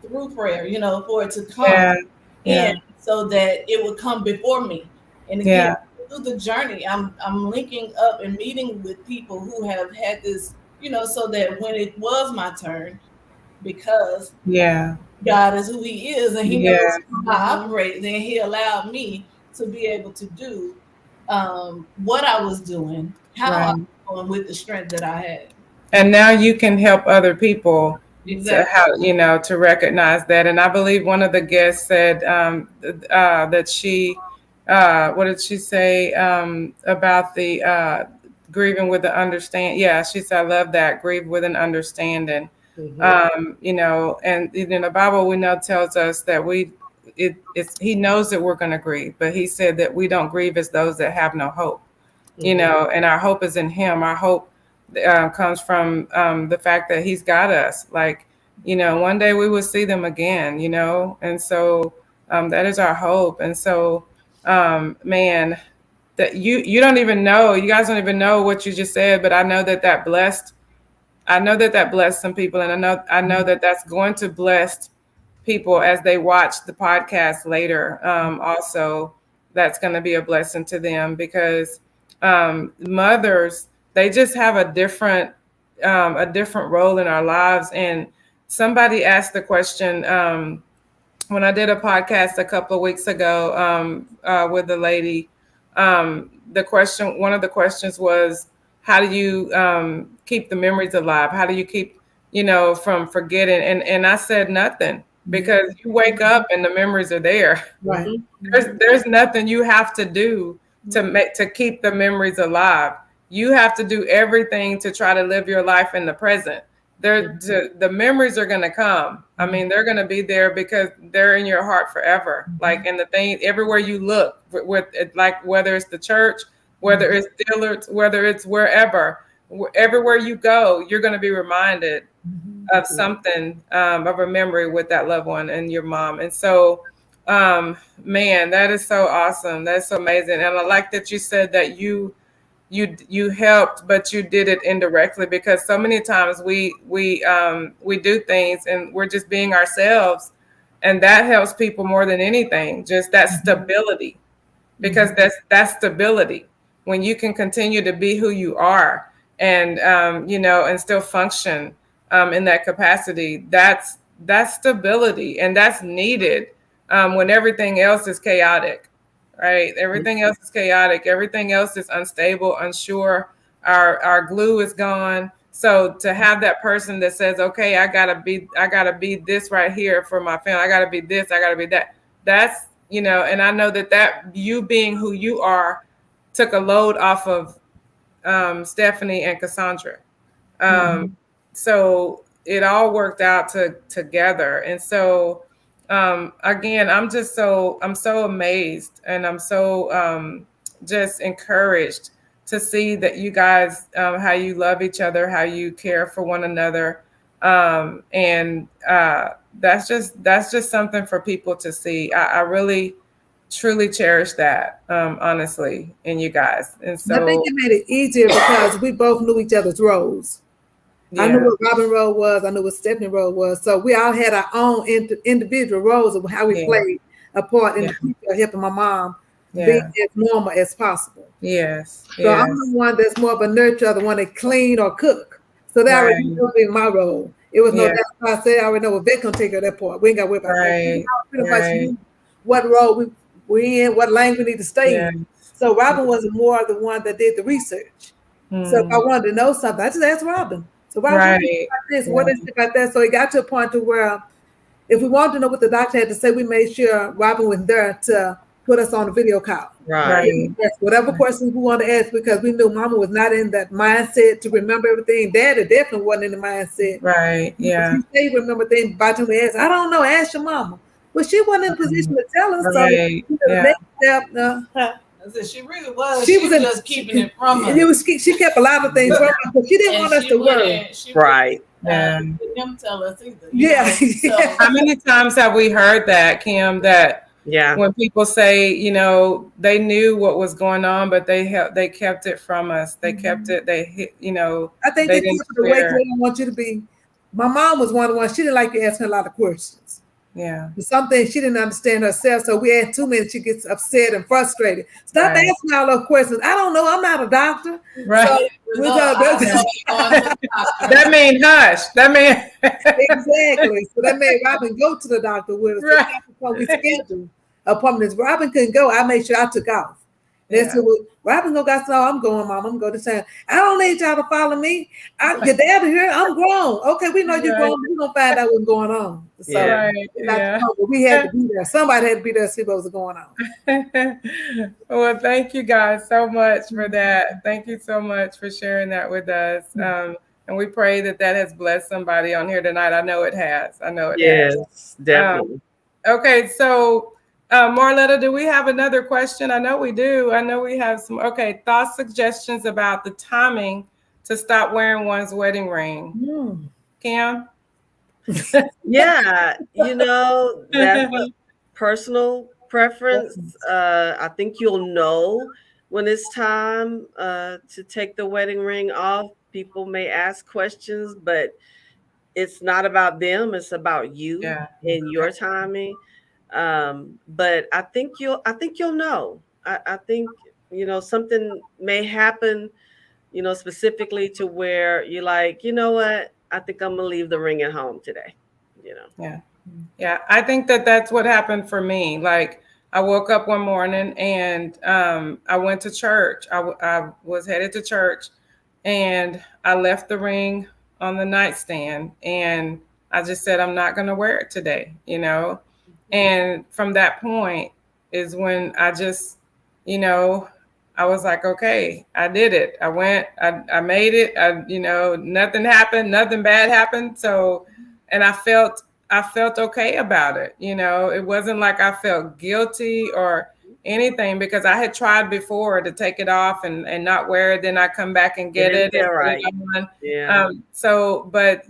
through prayer, for it to come in so that it would come before me. And again, through the journey, I'm linking up and meeting with people who have had this, so that when it was my turn, because God is who He is and He knows how I operate, then He allowed me to be able to do what I was doing, how I was doing with the strength that I had. And now you can help other people to recognize that. And I believe one of the guests said that she, what did she say about the grieving with the understand? Yeah, she said, I love that, grieve with an understanding. And in the Bible, we know tells us that He knows that we're going to grieve, but He said that we don't grieve as those that have no hope, and our hope is in Him. Our hope comes from the fact that He's got us. Like, one day we will see them again, and so that is our hope. And so, man, that you don't even know, you guys don't even know what you just said, but I know that blessed some people, and I know that that's going to bless people as they watch the podcast later. Also, that's going to be a blessing to them because mothers, they just have a different role in our lives. And somebody asked the question when I did a podcast a couple of weeks ago with a lady. One of the questions was, how do you keep the memories alive? How do you keep, from forgetting? And I said nothing, because you wake up and the memories are there. Right. There's nothing you have to do to keep the memories alive. You have to do everything to try to live your life in the present. The memories are going to come. I mean, they're going to be there because they're in your heart forever. Like, and the thing, everywhere you look, with like, whether it's the church, whether it's Dillard's, whether it's wherever, everywhere you go, you're going to be reminded of something, of a memory with that loved one and your mom. And so, man, that is so awesome. That's so amazing. And I like that you said that you helped, but you did it indirectly, because so many times we do things and we're just being ourselves, and that helps people more than anything. Just that stability, because that's stability when you can continue to be who you are and and still function in that capacity. That's stability, and that's needed when everything else is chaotic. Right. Everything else is chaotic. Everything else is unstable, unsure. Our glue is gone. So to have that person that says, okay, I gotta be this right here for my family. I gotta be this. I gotta be that. That's, and I know that you being who you are took a load off of Stephanie and Cassandra. So it all worked out together. And so again, I'm so amazed, and I'm so just encouraged to see that you guys, how you love each other, how you care for one another. And that's just something for people to see. I really truly cherish that, honestly, in you guys. And so I think it made it easier because we both knew each other's roles. Yeah. I knew what Robin's role was. I knew what Stephanie's role was. So we all had our own individual roles of how we played a part in the future, helping my mom be as normal as possible. Yes. So I'm the one that's more of a nurturer, the one that clean or cook. So that already knew being my role. It was no doubt. I said I already know what Vic gonna take care of that part. We ain't got to worry about that. Pretty much knew what role we in, what lane we need to stay in. So Robin was more the one that did the research. So if I wanted to know something, I just asked Robin. So Robin, what is it about this? What is it about that? So it got to a point to where if we wanted to know what the doctor had to say, we made sure Robin was there to put us on a video call. Right. Ask whatever questions we wanted to ask, because we knew Mama was not in that mindset to remember everything. Daddy definitely wasn't in the mindset. Right. Yeah. She say remember things by the time we asked. I don't know. Ask your mama. Well, she wasn't in a position to tell us. Right. So the next step. She really was. She was just keeping it from us. She kept a lot of things from us, but she didn't want us to worry. Right. Didn't them tell us either. Yeah. So. How many times have we heard that, Kim? That when people say, they knew what was going on, but they kept it from us. They kept it. I think they kept it away because they didn't want you to be. My mom was one of the ones. She didn't like to ask her a lot of questions. Yeah. Some things she didn't understand herself, so we asked too many. She gets upset and frustrated. Stop asking all those questions. I don't know. I'm not a doctor. Right. So, that mean hush. That mean exactly. So that made Robin go to the doctor with us. Right. So we scheduled appointments. Robin couldn't go. I made sure I took off. They said, well, Robin go got I'm going, Mom. I'm going to town. I don't need y'all to follow me. Your dad here. I'm grown. Okay, we know you're grown. We're going to find out what's going on. So we had to be there. Somebody had to be there to see what was going on. Well, thank you guys so much for that. Thank you so much for sharing that with us. And we pray that has blessed somebody on here tonight. I know it has. Has. Yes, definitely. Okay, so Marletta, do we have another question? I know we do. I know we have some. Okay, thoughts, suggestions about the timing to stop wearing one's wedding ring. Kim? Yeah, that's a personal preference. I think you'll know when it's time to take the wedding ring off. People may ask questions, but it's not about them. It's about you and your timing. But I think you'll know. I think something may happen, specifically to where you're like, you know what, I think I'm gonna leave the ring at home today. Yeah, I think that's what happened for me. Like, I woke up one morning and I went to church. I was headed to church, and I left the ring on the nightstand, and I just said, I'm not going to wear it today, And from that point is when I just, I was like, okay, I did it. I went, I made it. Nothing happened, nothing bad happened. So, and I felt okay about it. It wasn't like I felt guilty or anything, because I had tried before to take it off and not wear it. Then I come back and get it. Right. But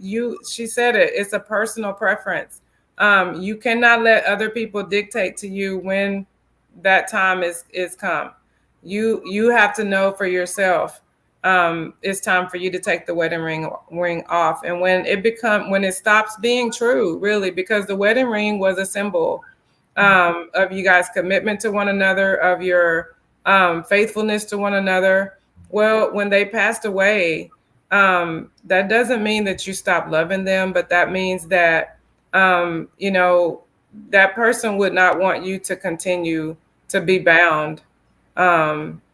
she said it's a personal preference. You cannot let other people dictate to you when that time is come. You have to know for yourself. It's time for you to take the wedding ring off. And when it stops being true, really, because the wedding ring was a symbol of you guys' commitment to one another, of your faithfulness to one another. Well, when they passed away, that doesn't mean that you stop loving them, but that means that, that person would not want you to continue to be bound,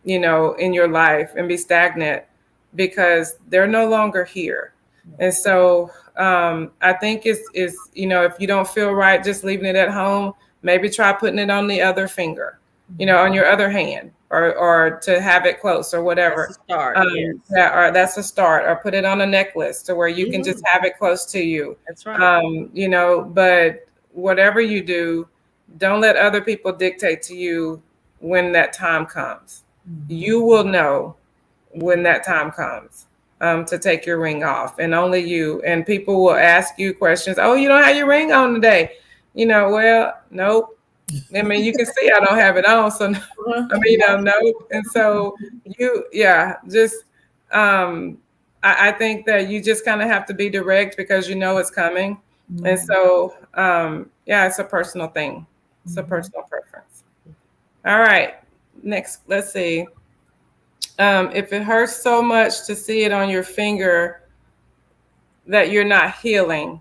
in your life and be stagnant, because they're no longer here. And so I think it's if you don't feel right just leaving it at home, maybe try putting it on the other finger, on your other hand, or to have it close or whatever. That's a start. Yes. Yeah, or that's a start, or put it on a necklace to where you can just have it close to you. That's right. You know, but whatever you do, don't let other people dictate to you when that time comes. You will know when that time comes to take your ring off, and only you. And people will ask you questions. Oh, you don't have your ring on today. You know, well, nope. I mean, you can see I don't have it on, so I mean, nope. And so just I think that you just kind of have to be direct because you know it's coming. And so it's a personal thing. It's a personal preference. All right. Next, let's see. If it hurts so much to see it on your finger that you're not healing.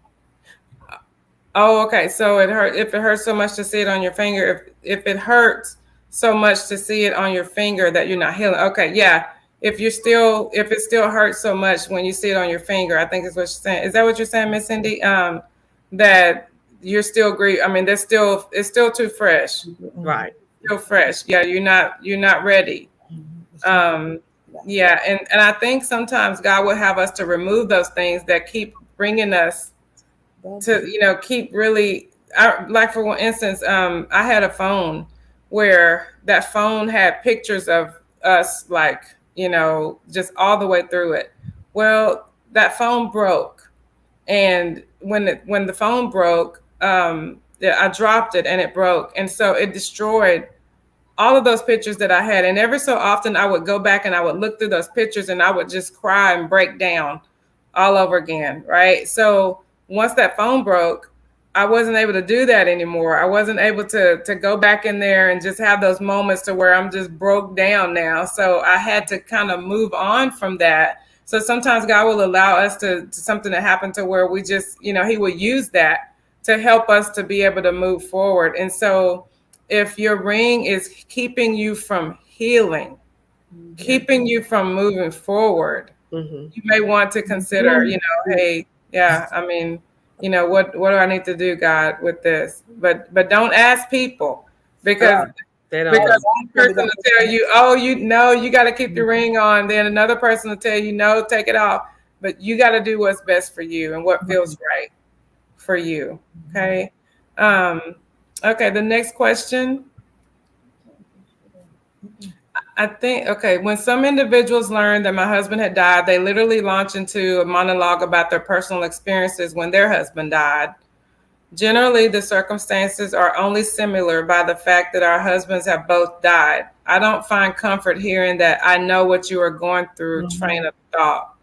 Oh, okay. So if it hurts so much to see it on your finger, if it hurts so much to see it on your finger that you're not healing. Okay, yeah. If it still hurts so much when you see it on your finger, I think is what you're saying. Is that what you're saying, Miss Cindy? That you're still grieving. I mean, it's still too fresh. Right. Still fresh. Yeah, you're not ready. Yeah, and I think sometimes God will have us to remove those things that keep bringing us to, keep really, like for instance, I had a phone where that phone had pictures of us, like, just all the way through it. Well, that phone broke. And when the phone broke, I dropped it and it broke. And so it destroyed all of those pictures that I had. And every so often I would go back and I would look through those pictures and I would just cry and break down all over again. Right. So once that phone broke, I wasn't able to do that anymore. I wasn't able to go back in there and just have those moments to where I'm just broke down now. So I had to kind of move on from that. So sometimes God will allow us to something to happen to where we just, he will use that to help us to be able to move forward. And so if your ring is keeping you from healing, keeping you from moving forward, you may want to consider, hey, yeah, I mean, what do I need to do, God, with this? But don't ask people because one person will tell you, oh, you got to keep the ring on. Then another person will tell you, no, take it off. But you got to do what's best for you and what feels right for you. Okay. Okay. The next question. I think, okay, when some individuals learn that my husband had died, they literally launch into a monologue about their personal experiences when their husband died. Generally, the circumstances are only similar by the fact that our husbands have both died. I don't find comfort hearing that I know what you are going through train of thought.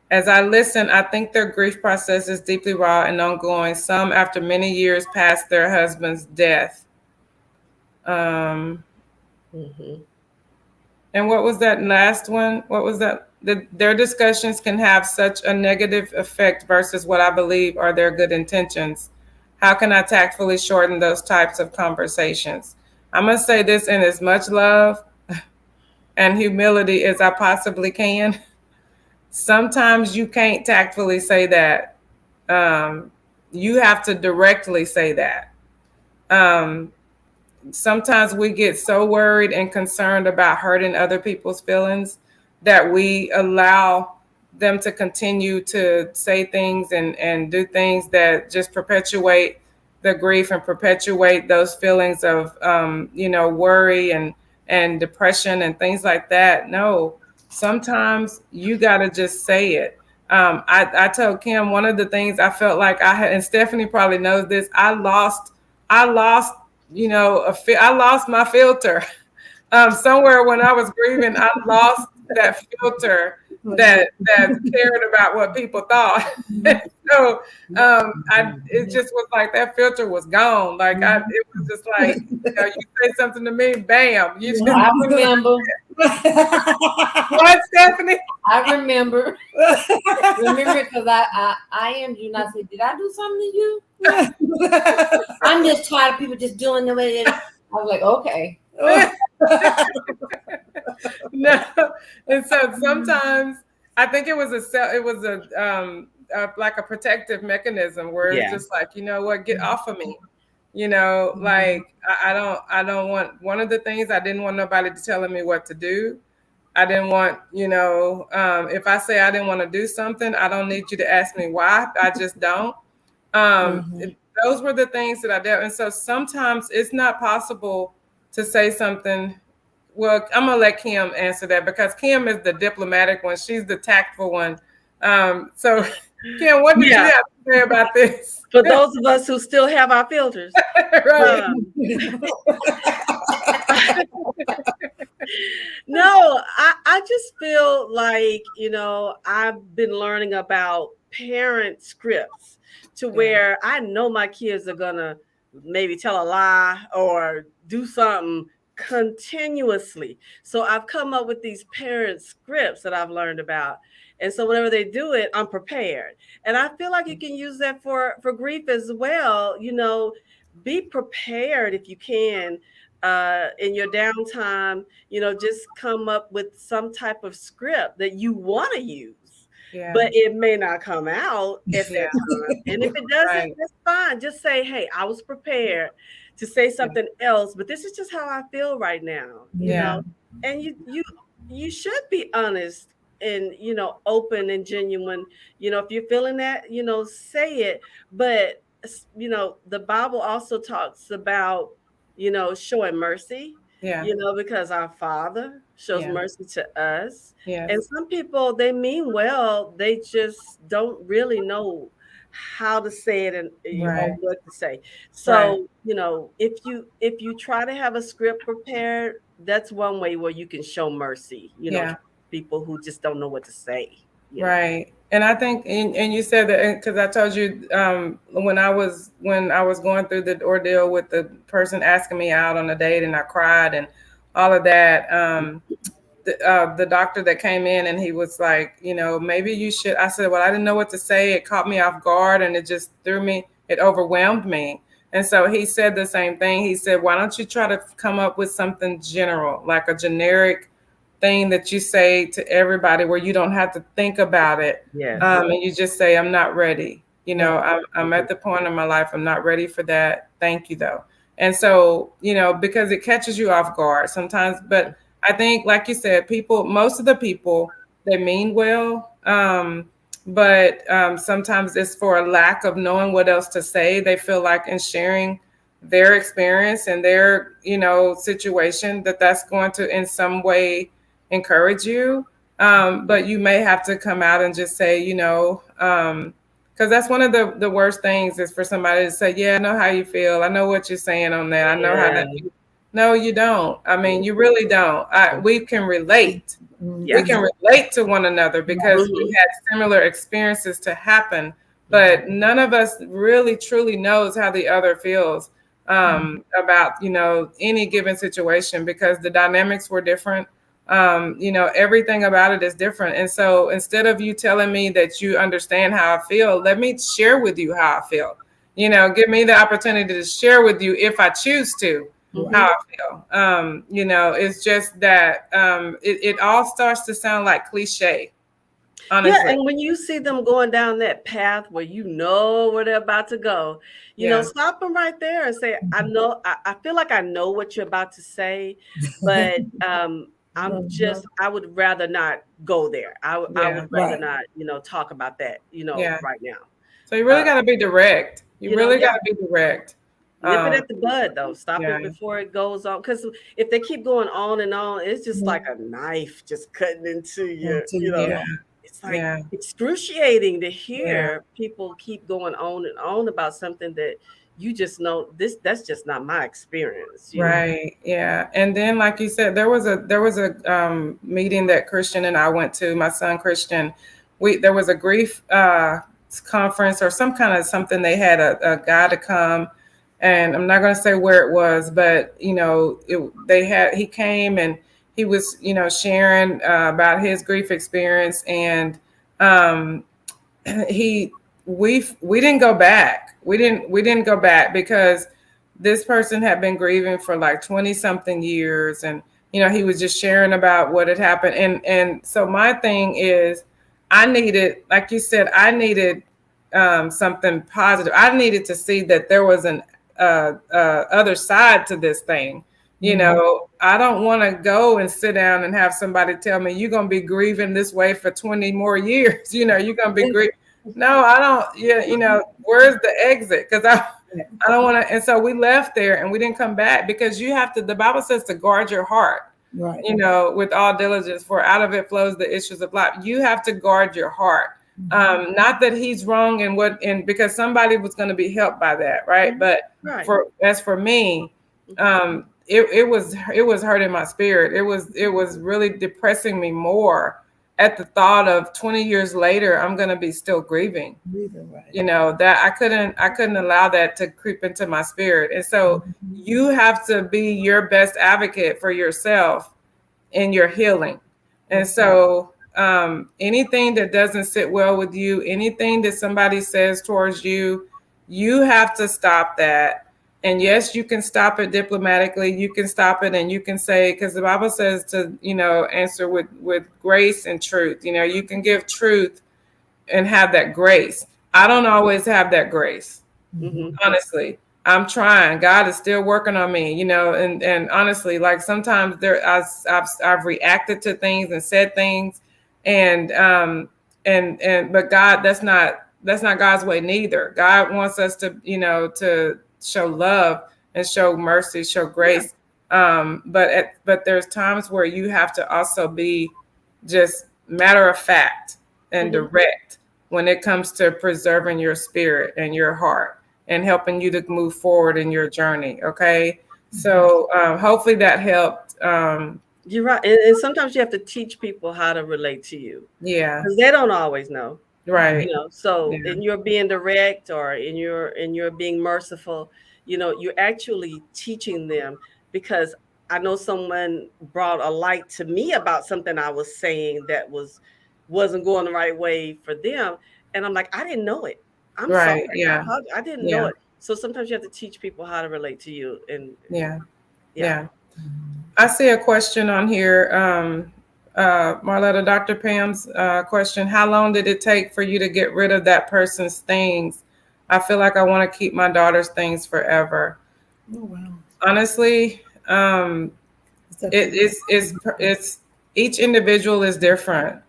As I listen, I think their grief process is deeply raw and ongoing, some after many years past their husband's death. And what was that last one? What was that? Their discussions can have such a negative effect versus what I believe are their good intentions. How can I tactfully shorten those types of conversations? I'm going to say this in as much love and humility as I possibly can. Sometimes you can't tactfully say that. You have to directly say that. Sometimes we get so worried and concerned about hurting other people's feelings that we allow them to continue to say things and do things that just perpetuate the grief and perpetuate those feelings of, worry and depression and things like that. No, sometimes you got to just say it. I told Kim, one of the things I felt like I had, and Stephanie probably knows this, I lost I lost my filter. Somewhere when I was grieving, I lost that filter that cared about what people thought. So it just was like that filter was gone. Like it was just like, you say something to me, bam. You just I remember. What, Stephanie? I remember. Remember, because I am you, and I said, did I do something to you? I'm just tired of people just doing the way they. I was like, okay. No, and so sometimes I think it was like a protective mechanism where it's just like, you know what, get off of me. Like I don't want, one of the things, I didn't want nobody to telling me what to do. I didn't want, if I say I didn't want to do something, I don't need you to ask me why. I just don't. Those were the things that I did. And so sometimes it's not possible to say something. Well, I'm going to let Kim answer that, because Kim is the diplomatic one. She's the tactful one. So Kim, what did you have to say about this? For those of us who still have our filters. Right. No, I just feel like, I've been learning about parent scripts to where I know my kids are gonna maybe tell a lie or do something continuously. So I've come up with these parent scripts that I've learned about. And so whenever they do it, I'm prepared. And I feel like you can use that for grief as well. Be prepared if you can. In your downtime, just come up with some type of script that you want to use, but it may not come out at that time. And if it doesn't, that's fine. Just say, hey, I was prepared to say something else, but this is just how I feel right now, and you should be honest and, open and genuine. If you're feeling that, say it. But, the Bible also talks about, showing mercy, because our Father shows mercy to us. And some people, they mean well, they just don't really know how to say it and or what to say. So, if you try to have a script prepared, that's one way where you can show mercy, to people who just don't know what to say. Right. And I think, and you said that, because I told you when I was going through the ordeal with the person asking me out on a date, and I cried and all of that, the doctor that came in, and he was like, maybe you should. I said, well, I didn't know what to say. It caught me off guard, and it just it overwhelmed me. And so he said the same thing. He said, why don't you try to come up with something general, like a generic thing that you say to everybody, where you don't have to think about it. And you just say, I'm not ready. I'm at the point in my life, I'm not ready for that. Thank you, though. And so, because it catches you off guard sometimes. But I think, like you said, most of the people, they mean well. But sometimes it's for a lack of knowing what else to say. They feel like in sharing their experience and their, situation, that's going to in some way encourage you. But you may have to come out and just say, because that's one of the worst things, is for somebody to say, yeah, I know how you feel. I know what you're saying on that. I know how that. No, you don't. I mean, you really don't. We can relate. We can relate to one another because we had similar experiences to happen, but none of us really truly knows how the other feels about, any given situation, because the dynamics were different. Everything about it is different. And so instead of you telling me that you understand how I feel, let me share with you how I feel. Give me the opportunity to share with you, if I choose to, how I feel. It's just that it all starts to sound like cliche. Honestly. Yeah, and when you see them going down that path where where they're about to go, stop them right there and say, I feel like I know what you're about to say, but I would rather not go there. I would rather not, talk about that, right now. So you really got to be direct. You really got to be direct. Nip it at the bud, though. Stop it before it goes on. Because if they keep going on and on, it's just like a knife just cutting into you. It's like excruciating to hear people keep going on and on about something that you just know that's just not my experience. Right. Yeah. And then, like you said, there was a meeting that Christian and I went to, my son Christian. There was a grief conference or some kind of something. They had a guy to come, and I'm not going to say where it was, but he came and he was, sharing about his grief experience, and we didn't go back. We didn't go back because this person had been grieving for like 20 something years, and he was just sharing about what had happened. And so my thing is, I needed, like you said, something positive. I needed to see that there was other side to this thing. You know, I don't want to go and sit down and have somebody tell me you're going to be grieving this way for 20 more years. You know, you're going to be grieving. No, I don't. Yeah, you know, where's the exit? Because I don't want to. And so we left there and we didn't come back, because you have to. The Bible says to guard your heart. Right. You know, with all diligence, for out of it flows the issues of life. You have to guard your heart. Not that he's wrong in what, and because somebody was going to be helped by that, right? But for me, it was hurting my spirit. It was really depressing me more at the thought of 20 years later, I'm going to be still grieving. Right. You know, that I couldn't allow that to creep into my spirit. And so you have to be your best advocate for yourself in your healing. And so anything that doesn't sit well with you, anything that somebody says towards you, you have to stop that. And yes, you can stop it diplomatically. You can stop it and you can say, because the Bible says to, you know, answer with grace and truth. You know, you can give truth and have that grace. I don't always have that grace. Honestly, I'm trying. God is still working on me, you know, and honestly, like sometimes I've reacted to things and said things and but God, that's not God's way neither. God wants us to, you know, to show love and show mercy, show grace. But there's times where you have to also be just matter of fact and direct when it comes to preserving your spirit and your heart and helping you to move forward in your journey. Okay. So hopefully that helped. You're right. And sometimes you have to teach people how to relate to you. Yeah. Because they don't always know. Right. You know, so in your being direct or in your being merciful, you know, you're actually teaching them, because I know someone brought a light to me about something I was saying that wasn't going the right way for them. And I'm like, I didn't know it. I'm sorry. Yeah. I didn't know it. So sometimes you have to teach people how to relate to you. And yeah. I see a question on here. Marletta, Dr. Pam's question: how long did it take for you to get rid of that person's things? I feel like I want to keep my daughter's things forever. Oh, wow. Honestly, it's each individual is different.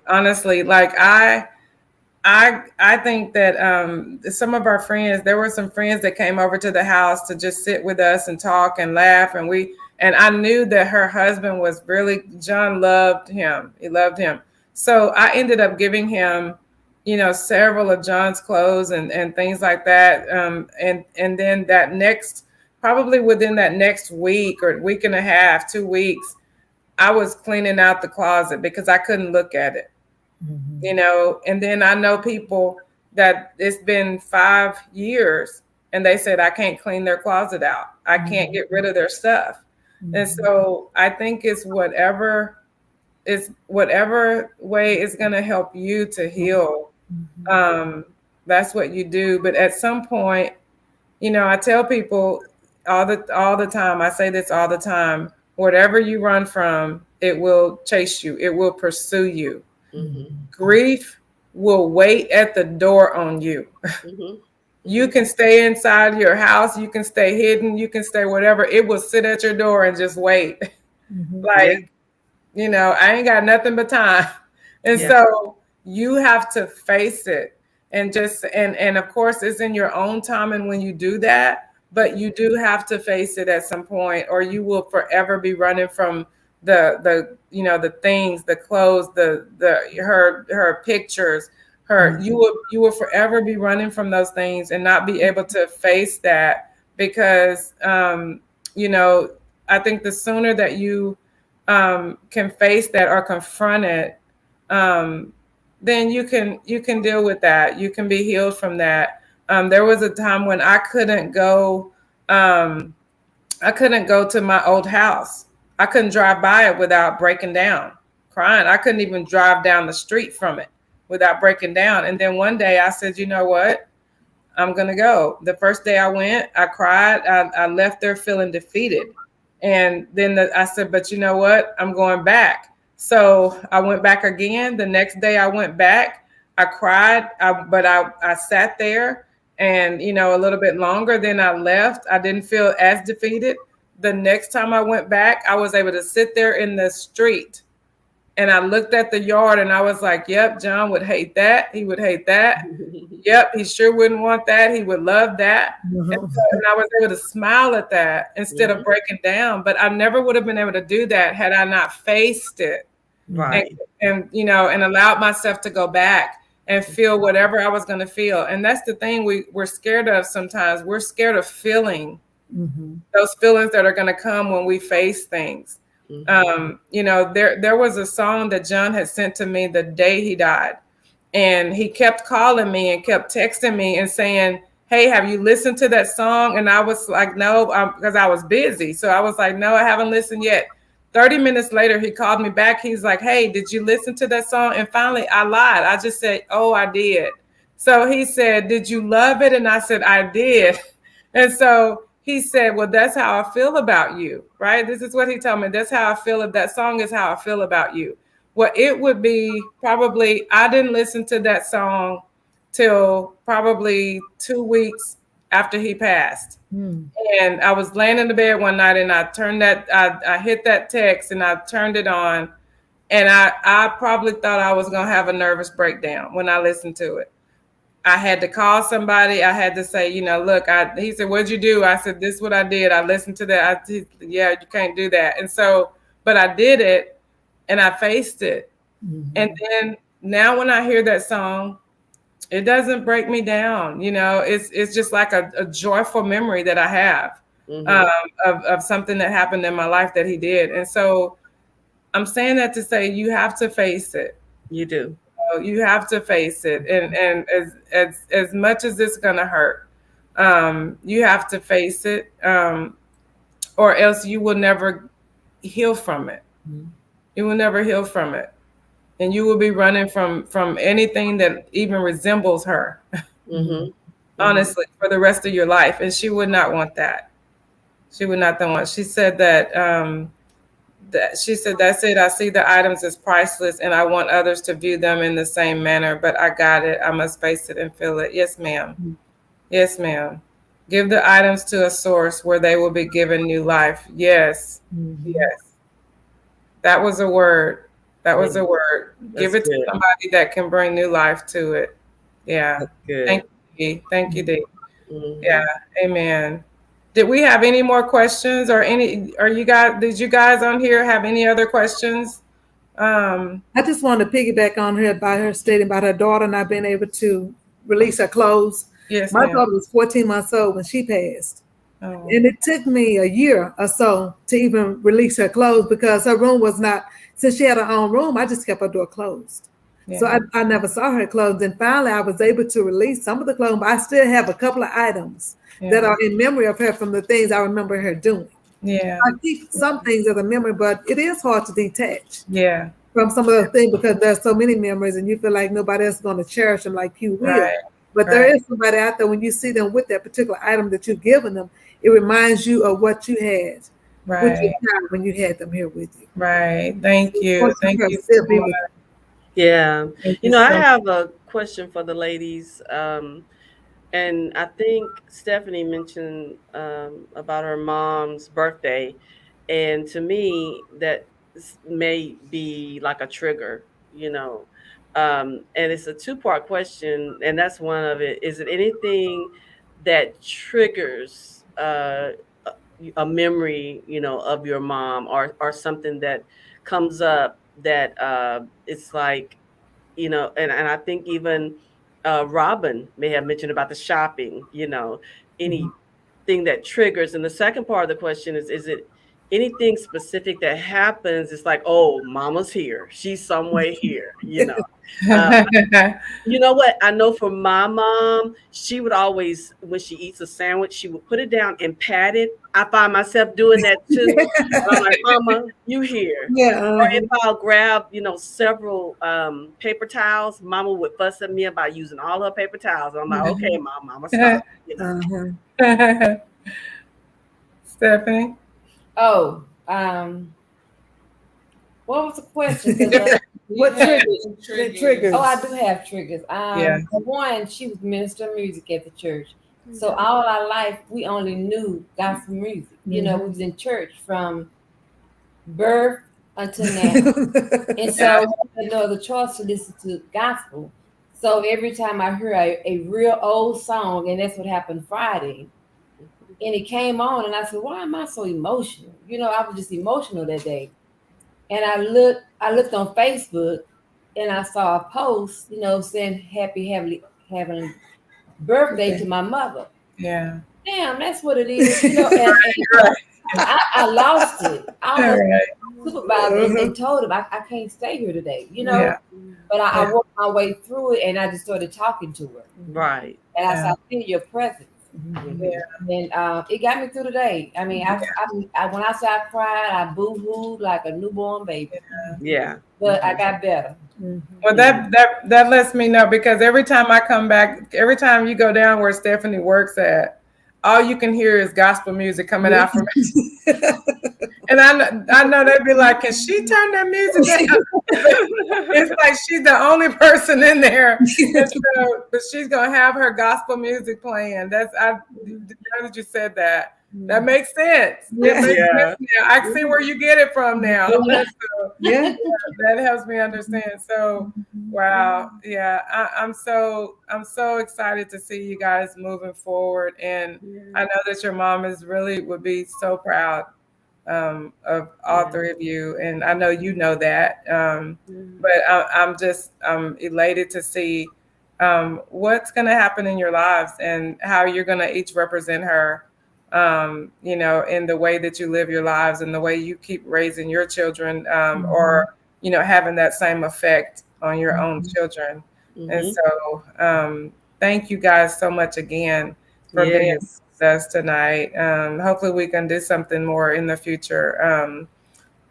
Honestly, like I think that some of our friends, there were some friends that came over to the house to just sit with us and talk and laugh, and I knew that her husband was really, John loved him. He loved him. So I ended up giving him, you know, several of John's clothes and things like that. And then probably within that next week or week and a half, 2 weeks, I was cleaning out the closet because I couldn't look at it. You know, and then I know people that it's been 5 years and they said, I can't clean their closet out. I can't get rid of their stuff. And so I think it's whatever way is going to help you to heal. That's what you do. But at some point, you know, I tell people all the time, I say this all the time, whatever you run from, it will chase you. It will pursue you. Grief will wait at the door on you. You can stay inside your house. You can stay hidden. You can stay whatever. It will sit at your door and just wait. Like, you know, I ain't got nothing but time. And so you have to face it and and of course it's in your own time. And when you do that, but you do have to face it at some point, or you will forever be running from the you know, the things, the clothes, her pictures, you will forever be running from those things and not be able to face that, because you know, I think the sooner that you can face that or confront it, then you can deal with that. You can be healed from that. There was a time when I couldn't go to my old house. I couldn't drive by it without breaking down, crying. I couldn't even drive down the street from it without breaking down. And then one day I said, you know what? I'm going to go. The first day I went, I cried. I left there feeling defeated. And then I said, but you know what? I'm going back. So I went back again. The next day I went back. I cried, but I sat there And, a little bit longer than I left, I didn't feel as defeated. The next time I went back, I was able to sit there in the street and I looked at the yard and I was like, yep, John would hate that. He would hate that. Yep, he sure wouldn't want that. He would love that. And I was able to smile at that instead of breaking down. But I never would have been able to do that had I not faced it. Right. And and allowed myself to go back and feel whatever I was going to feel. And that's the thing we're scared of sometimes. We're scared of feeling those feelings that are going to come when we face things. There was a song that John had sent to me the day he died. And he kept calling me and kept texting me and saying, hey, have you listened to that song? And I was like, no, because I was busy. So I was like, no, I haven't listened yet. 30 minutes later, he called me back. He's like, hey, did you listen to that song? And finally, I lied. I just said, oh, I did. So he said, did you love it? And I said, I did. And so he said, well, that's how I feel about you, right? This is what he told me. That's how I feel. That song is how I feel about you. Well, it would be probably, I didn't listen to that song till probably 2 weeks after he passed. And I was laying in the bed one night and I turned I hit that text and I turned it on. And I probably thought I was going to have a nervous breakdown when I listened to it. I had to call somebody. I had to say, look, he said, what'd you do? I said, this is what I did. I listened to that. Yeah, you can't do that. And so, but I did it and I faced it. And then now when I hear that song, it doesn't break me down. It's just like a joyful memory that I have of something that happened in my life that he did. And so I'm saying that to say you have to face it. You do. You have to face it. And as much as it's going to hurt, you have to face it, or else you will never heal from it. You will never heal from it. And you will be running from anything that even resembles her, honestly, for the rest of your life. And she would not want that. She would not want. She said that that's it. I see the items as priceless, and I want others to view them in the same manner. But I got it. I must face it and feel it. Yes, ma'am. Yes, ma'am. Give the items to a source where they will be given new life. Yes. Yes. That was a word. That was a word. Give it to somebody that can bring new life to it. Yeah. Thank you, Dee. Thank you, Dee. Yeah. Amen. Did we have any more questions or did you guys on here have any other questions? I just wanted to piggyback on her by her stating about her daughter not being able to release her clothes. Yes. My daughter was 14 months old when she passed. Oh. And it took me a year or so to even release her clothes because her room was not, since she had her own room, I just kept her door closed. Yeah. So I never saw her clothes. And finally, I was able to release some of the clothes, but I still have a couple of items that are in memory of her from the things I remember her doing. Yeah. I keep some things as a memory, but it is hard to detach from some of those things because there's so many memories and you feel like nobody else is going to cherish them like you will. Right. But there is somebody out there when you see them with that particular item that you've given them, it reminds you of what you had with your child when you had them here with you. Right. Thank you. Thank you so much. Yeah. I have a question for the ladies. And I think Stephanie mentioned about her mom's birthday. And to me, that may be like a trigger, and it's a two-part question. And that's one of it. Is it anything that triggers a memory, of your mom or something that comes up that it's like, and I think even Robin may have mentioned about the shopping, anything that triggers. And the second part of the question is it anything specific that happens? It's like, oh, mama's here. She's somewhere here, You know what? I know for my mom, she would always, when she eats a sandwich, she would put it down and pat it. I find myself doing that too. I'm like, Mama, you here. Yeah. Or if I'll grab, several paper towels, Mama would fuss at me about using all her paper towels. And I'm like, okay, Mama, stop. Stephanie? Oh, what was the question? What triggers? The triggers. Oh, I do have triggers. Yeah. One, she was minister of music at the church. So all our life, we only knew gospel music. You know, we was in church from birth until now. And so we had no other choice to listen to gospel. So every time I hear a real old song, and that's what happened Friday, and it came on, and I said, "Why am I so emotional?" You know, I was just emotional that day. And I looked on Facebook, and I saw a post, you know, saying "Happy having birthday to my mother." Yeah. Damn, that's what it is, you know. And I lost it. I was supervisor and told him I can't stay here today, you know. Yeah. But I worked my way through it, and I just started talking to her. Right. And I said, "I feel your presence." Yeah. And it got me through the day. I mean, I when I said I cried, I boo-hooed like a newborn baby. Yeah. But I got better. Well, that lets me know, because every time I come back, every time you go down where Stephanie works at, all you can hear is gospel music coming out from me. And I know they'd be like, "Can she turn that music down?" It's like she's the only person in there. And so, but she's gonna have her gospel music playing. Now that you said that, that makes sense. It makes sense now. I see where you get it from now. So, that helps me understand. So, wow, yeah, I'm so excited to see you guys moving forward, and I know that your mom would be so proud of all three of you, and I know you know that. But I'm elated to see what's going to happen in your lives and how you're going to each represent her. You know, in the way that you live your lives and the way you keep raising your children, or you know, having that same effect on your own children. And so, thank you guys so much again for being with us tonight. Hopefully we can do something more in the future.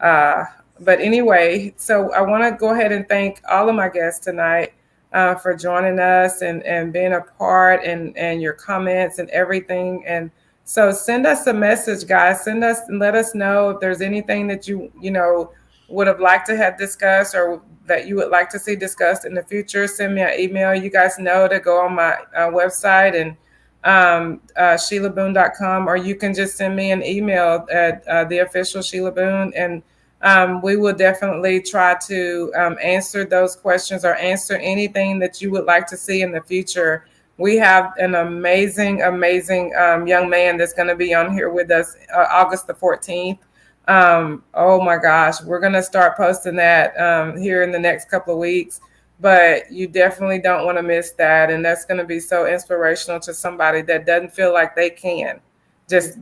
But anyway, so I want to go ahead and thank all of my guests tonight for joining us and being a part, and your comments and everything. And so send us a message, guys. Send us and let us know if there's anything that you know would have liked to have discussed, or that you would like to see discussed in the future. Send me an email. You guys know to go on my website and sheliaboone.com, or you can just send me an email at theofficialsheliaboone, and we will definitely try to answer those questions or answer anything that you would like to see in the future. We have an amazing young man that's going to be on here with us August the 14th. Oh my gosh, we're going to start posting that here in the next couple of weeks. But you definitely don't want to miss that. And that's going to be so inspirational to somebody that doesn't feel like they can, just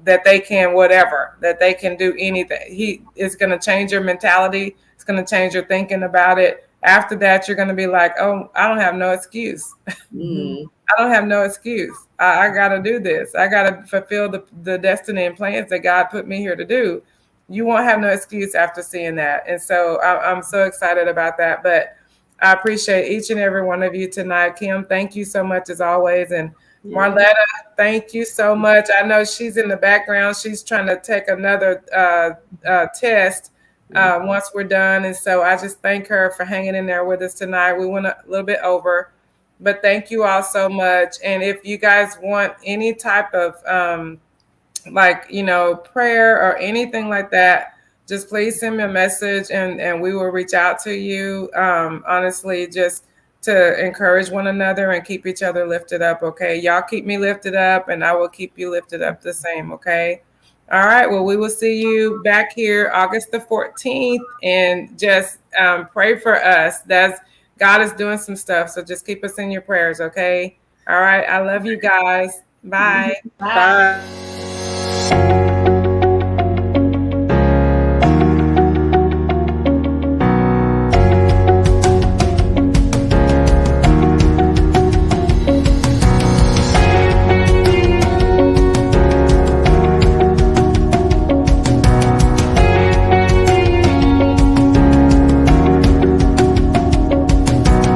that they can whatever, that they can do anything. He is going to change your mentality. It's going to change your thinking about it. After that, you're going to be like, oh, I don't have no excuse. I don't have no excuse. I got to do this. I got to fulfill the destiny and plans that God put me here to do. You won't have no excuse after seeing that. And so I'm so excited about that. But I appreciate each and every one of you tonight. Kim, thank you so much as always. And Marletta, thank you so much. I know she's in the background. She's trying to take another test once we're done. And so I just thank her for hanging in there with us tonight. We went a little bit over, but thank you all so much. And if you guys want any type of prayer or anything like that, just please send me a message and we will reach out to you. Honestly, just to encourage one another and keep each other lifted up. Okay. Y'all keep me lifted up and I will keep you lifted up the same. Okay. All right. Well, we will see you back here August the 14th, and just pray for us. God is doing some stuff. So just keep us in your prayers. Okay. All right. I love you guys. Bye. Bye.